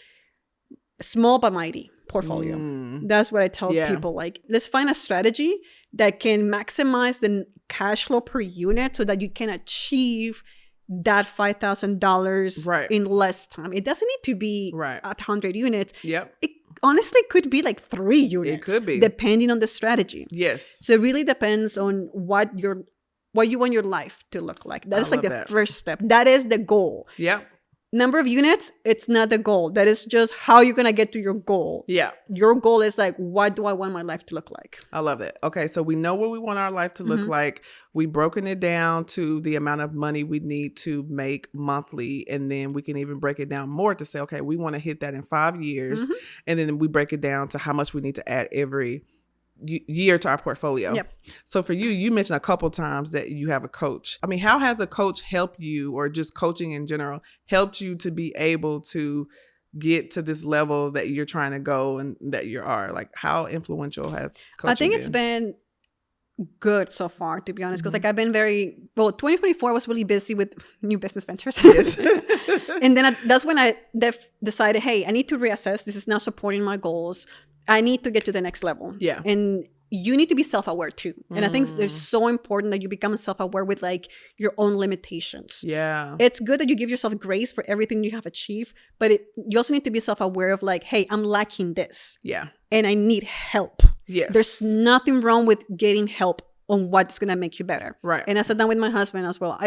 Speaker 1: small but mighty portfolio. That's what I tell people. Like, let's find a strategy that can maximize the cash flow per unit so that you can achieve that $5,000 in less time. It doesn't need to be 100 units.
Speaker 2: Yep.
Speaker 1: It honestly could be like 3 units.
Speaker 2: It could be.
Speaker 1: Depending on the strategy.
Speaker 2: Yes.
Speaker 1: So it really depends on what you want your life to look like. That's like the first step. That is the goal.
Speaker 2: Yep.
Speaker 1: number of units, it's not the goal. That is just how you're going to get to your goal.
Speaker 2: Yeah.
Speaker 1: Your goal is like, what do I want my life to look like?
Speaker 2: I love that. Okay. So we know what we want our life to look like. We've broken it down to the amount of money we need to make monthly. And then we can even break it down more to say, okay, we want to hit that in 5 years. And then we break it down to how much we need to add every year to our portfolio.
Speaker 1: Yep.
Speaker 2: So for you mentioned a couple times that you have a coach. I mean, how has a coach helped you, or just coaching in general, helped you to be able to get to this level that you're trying to go and that you are? Like, how influential has coaching
Speaker 1: I think it's been good so far, to be honest, because like I've been 2024 was really busy with new business ventures.
Speaker 2: Yes.
Speaker 1: And then that's when I decided, hey, I need to reassess. This is not supporting my goals. I need to get to the next level.
Speaker 2: Yeah.
Speaker 1: And you need to be self-aware too. And I think it's so important that you become self-aware with like your own limitations.
Speaker 2: Yeah.
Speaker 1: It's good that you give yourself grace for everything you have achieved, but you also need to be self-aware of like, hey, I'm lacking this.
Speaker 2: Yeah.
Speaker 1: And I need help.
Speaker 2: Yes.
Speaker 1: There's nothing wrong with getting help on what's going to make you better.
Speaker 2: Right.
Speaker 1: And I sat down with my husband as well.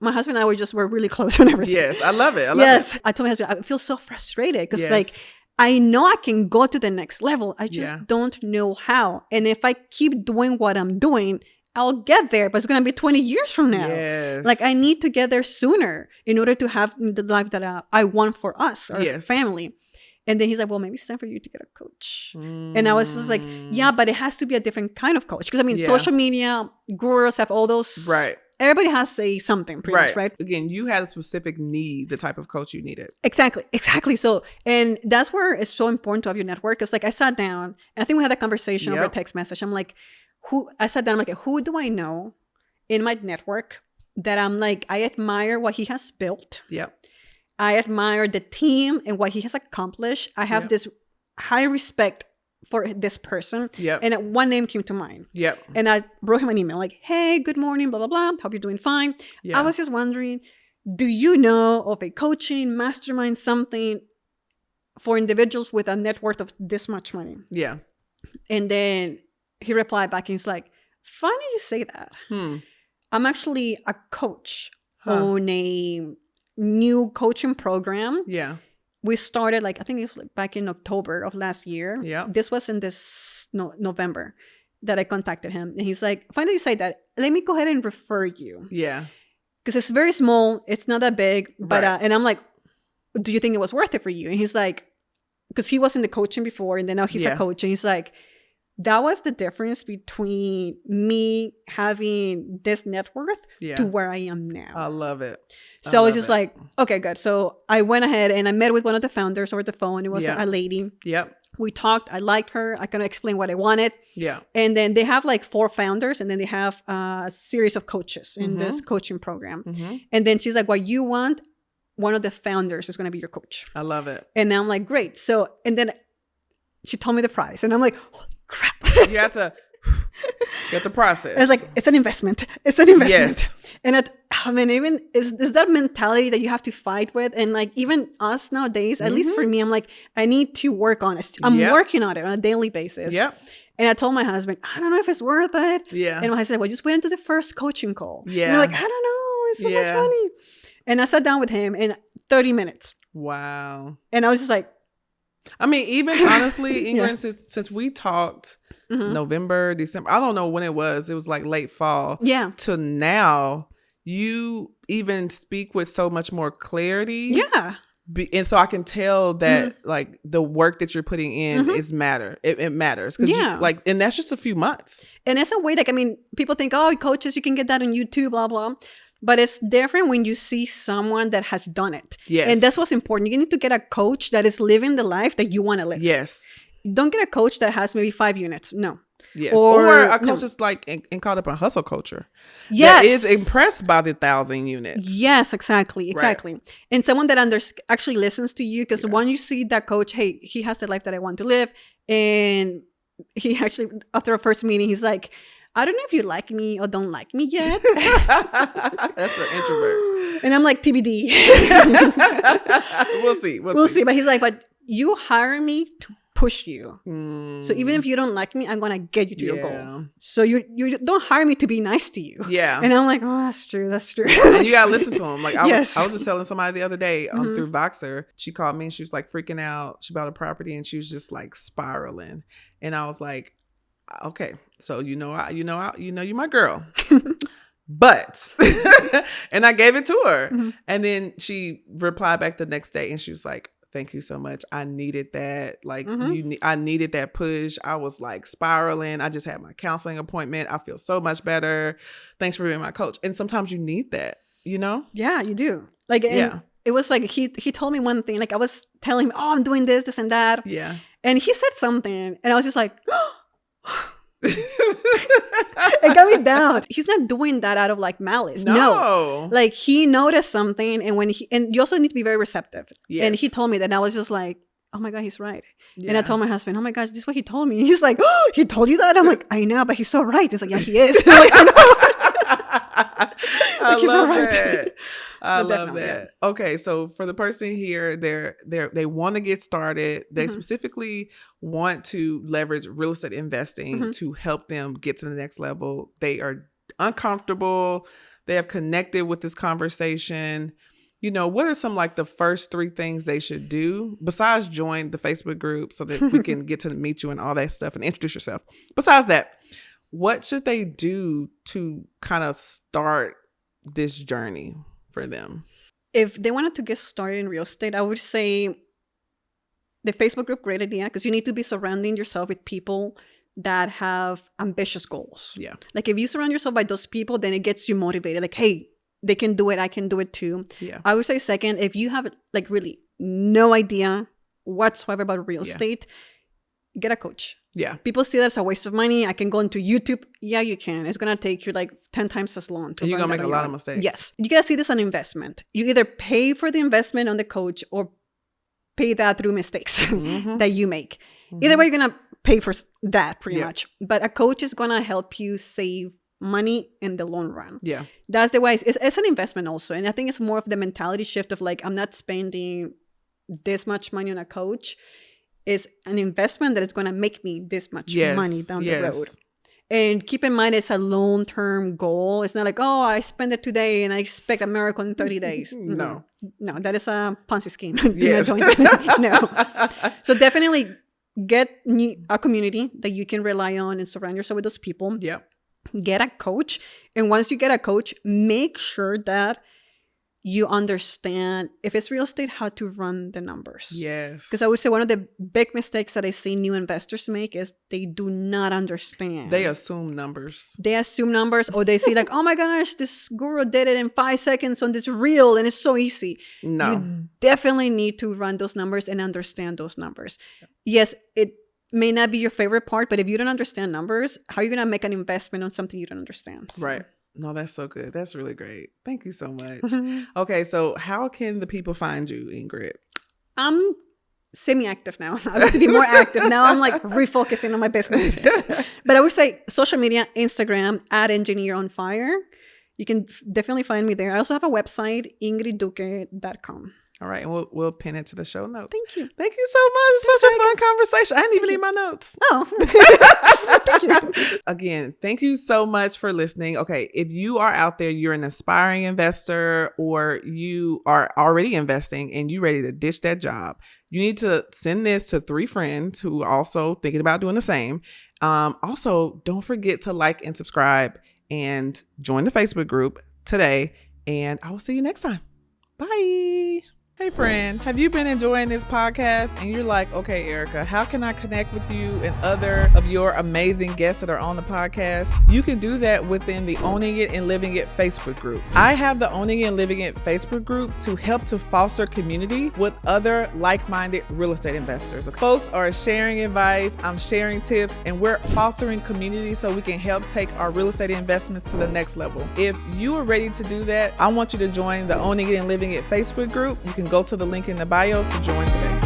Speaker 1: My husband and I were really close on everything.
Speaker 2: Yes. I love it.
Speaker 1: I told my husband, I feel so frustrated because like, I know I can go to the next level. I just don't know how. And if I keep doing what I'm doing, I'll get there, but it's going to be 20 years from now.
Speaker 2: Yes.
Speaker 1: Like I need to get there sooner in order to have the life that I want for us, our family. And then he's like, well, maybe it's time for you to get a coach. And I was just like, yeah, but it has to be a different kind of coach. Because I mean, social media gurus have all those.
Speaker 2: Right.
Speaker 1: Everybody has something pretty much, right?
Speaker 2: Again, you had a specific need, the type of coach you needed.
Speaker 1: Exactly. So, and that's where it's so important to have your network. Because like I sat down, and I think we had a conversation over a text message. I'm like, who do I know in my network that I'm like, I admire what he has built.
Speaker 2: Yep.
Speaker 1: I admire the team and what he has accomplished. I have this high respect for this person. Yep. And one name came to mind. Yep. And I wrote him an email like, hey, good morning, blah, blah, blah. Hope you're doing fine. Yeah. I was just wondering, do you know of a coaching, mastermind, something for individuals with a net worth of this much money? Yeah. And then he replied back and he's like, funny you say that. I'm actually a coach on a new coaching program. Yeah. We started I think it was back in October of last year. Yeah. This was in this November that I contacted him. And he's like, finally you say that, let me go ahead and refer you. Yeah. Because it's very small. It's not that big. But and I'm like, do you think it was worth it for you? And he's like, because he was in the coaching before and then now he's a coach. And he's like, that was the difference between me having this net worth to where I am now. I love it. So I was just like, okay, good. So I went ahead and I met with one of the founders over the phone. It was a lady. Yep. We talked. I liked her. I kind of explained what I wanted. Yeah. And then they have 4 founders and then they have a series of coaches in this coaching program. And then she's like, what you want, one of the founders is going to be your coach. I love it. And I'm like, great. So, and then she told me the price and I'm like, crap.
Speaker 2: You have to get the process.
Speaker 1: It's like, it's an investment. It's an investment. Yes. And even is that mentality that you have to fight with. And even us nowadays, at least for me, I'm like, I need to work on it. I'm working on it on a daily basis. Yep. And I told my husband, I don't know if it's worth it. Yeah. And my husband said, well, just wait until the first coaching call. Yeah. And I'm like, I don't know. It's so much money. And I sat down with him in 30 minutes. Wow. And I was just like,
Speaker 2: I mean, even honestly, Ingrid, since we talked November, December, I don't know when it was late fall. Yeah. To now, you even speak with so much more clarity. Yeah. And so I can tell that the work that you're putting in is it matters. Yeah. And that's just a few months.
Speaker 1: And it's a way people think, oh, coaches, you can get that on YouTube, blah, blah. But it's different when you see someone that has done it. Yes. And that's what's important. You need to get a coach that is living the life that you want to live. Yes. Don't get a coach that has maybe 5 units. No.
Speaker 2: Yes. Or a coach that's caught up in hustle culture. Yes. That is impressed by the 1,000 units.
Speaker 1: Yes, exactly. Right. And someone that actually listens to you. Because when you see that coach, hey, he has the life that I want to live. And he actually, after our first meeting, he's like, I don't know if you like me or don't like me yet.
Speaker 2: That's for introvert.
Speaker 1: And I'm like, TBD.
Speaker 2: We'll see.
Speaker 1: We'll see. But he's like, but you hire me to push you. So even if you don't like me, I'm gonna get you to your goal. So you don't hire me to be nice to you.
Speaker 2: Yeah.
Speaker 1: And I'm like, oh, that's true.
Speaker 2: And you gotta listen to him. Like I was just telling somebody the other day through Voxer. She called me and she was like freaking out. She bought a property and she was just like spiraling. And I was like, okay, so you know you're my girl. But and I gave it to her. And then she replied back the next day and she was like, thank you so much. I needed that. Like I needed that push. I was like spiraling. I just had my counseling appointment. I feel so much better. Thanks for being my coach. And sometimes you need that, you know? Yeah,
Speaker 1: you do. Like, it was like, he told me one thing, like I was telling him, oh, I'm doing this and that.
Speaker 2: Yeah.
Speaker 1: And he said something and I was just like, it got me down. He's not doing that out of like malice. No. Like he noticed something and you also need to be very receptive. Yes. And he told me that and I was just like, oh my God, he's right. Yeah. And I told my husband, oh my gosh, this is what he told me. He's like, oh, he told you that? I'm like, I know, but he's so right. He's like, yeah, he is. I'm like, I know.
Speaker 2: I love that. I love that. Yeah. Okay, so for the person here, they want to get started. They specifically want to leverage real estate investing to help them get to the next level. They are uncomfortable. They have connected with this conversation. You know, what are some like the first 3 things they should do besides join the Facebook group so that we can get to meet you and all that stuff and introduce yourself? Besides that, what should they do to kind of start this journey for them?
Speaker 1: If they wanted to get started in real estate, I would say the Facebook group, great idea, because you need to be surrounding yourself with people that have ambitious goals.
Speaker 2: Yeah.
Speaker 1: Like if you surround yourself by those people, then it gets you motivated. Like, hey, they can do it. I can do it too.
Speaker 2: Yeah.
Speaker 1: I would say second, if you have like really no idea whatsoever about real estate, get a coach.
Speaker 2: Yeah.
Speaker 1: People see that as a waste of money. I can go into YouTube. Yeah, you can. It's going to take you like 10 times as long.
Speaker 2: And you're going to make a lot of mistakes.
Speaker 1: Yes. You got to see this as an investment. You either pay for the investment on the coach or pay that through mistakes that you make. Either way, you're going to pay for that pretty much. But a coach is going to help you save money in the long run.
Speaker 2: Yeah.
Speaker 1: That's the way. It's an investment also. And I think it's more of the mentality shift of like, I'm not spending this much money on a coach. Is an investment that is going to make me this much money down the road. And keep in mind, it's a long-term goal. It's not like, oh, I spend it today and I expect a miracle in 30 days.
Speaker 2: No,
Speaker 1: that is a Ponzi scheme. No. So definitely get a community that you can rely on and surround yourself with those people.
Speaker 2: Yeah.
Speaker 1: Get a coach. And once you get a coach, make sure that you understand, if it's real estate, how to run the numbers.
Speaker 2: Yes.
Speaker 1: Because I would say one of the big mistakes that I see new investors make is they do not understand.
Speaker 2: They assume numbers.
Speaker 1: Or they see like, oh my gosh, this guru did it in 5 seconds on this reel and it's so easy.
Speaker 2: No.
Speaker 1: You definitely need to run those numbers and understand those numbers. Yes, it may not be your favorite part, but if you don't understand numbers, how are you going to make an investment on something you don't understand?
Speaker 2: Right. No, that's so good. That's really great. Thank you so much. Okay, so how can the people find you, Ingrid?
Speaker 1: I'm semi-active now. I used to be more active. Now I'm like refocusing on my business. But I would say social media, Instagram, @engineeronfire. You can definitely find me there. I also have a website, ingridduque.com.
Speaker 2: All right, and we'll pin it to the show notes.
Speaker 1: Thank you.
Speaker 2: Thank you so much. Such a fun conversation. I didn't even leave my notes.
Speaker 1: Oh. Thank you.
Speaker 2: Again, thank you so much for listening. Okay, if you are out there, you're an aspiring investor or you are already investing and you're ready to ditch that job, you need to send this to 3 friends who are also thinking about doing the same. Also, don't forget to like and subscribe and join the Facebook group today. And I will see you next time. Bye. Hey friend, have you been enjoying this podcast and you're like, okay, Erica, how can I connect with you and other of your amazing guests that are on the podcast? You can do that within the Owning It and Living It Facebook group. I have the Owning It and Living It Facebook group to help to foster community with other like-minded real estate investors. Folks are sharing advice, I'm sharing tips, and we're fostering community so we can help take our real estate investments to the next level. If you are ready to do that, I want you to join the Owning It and Living It Facebook group. You can go to the link in the bio to join today.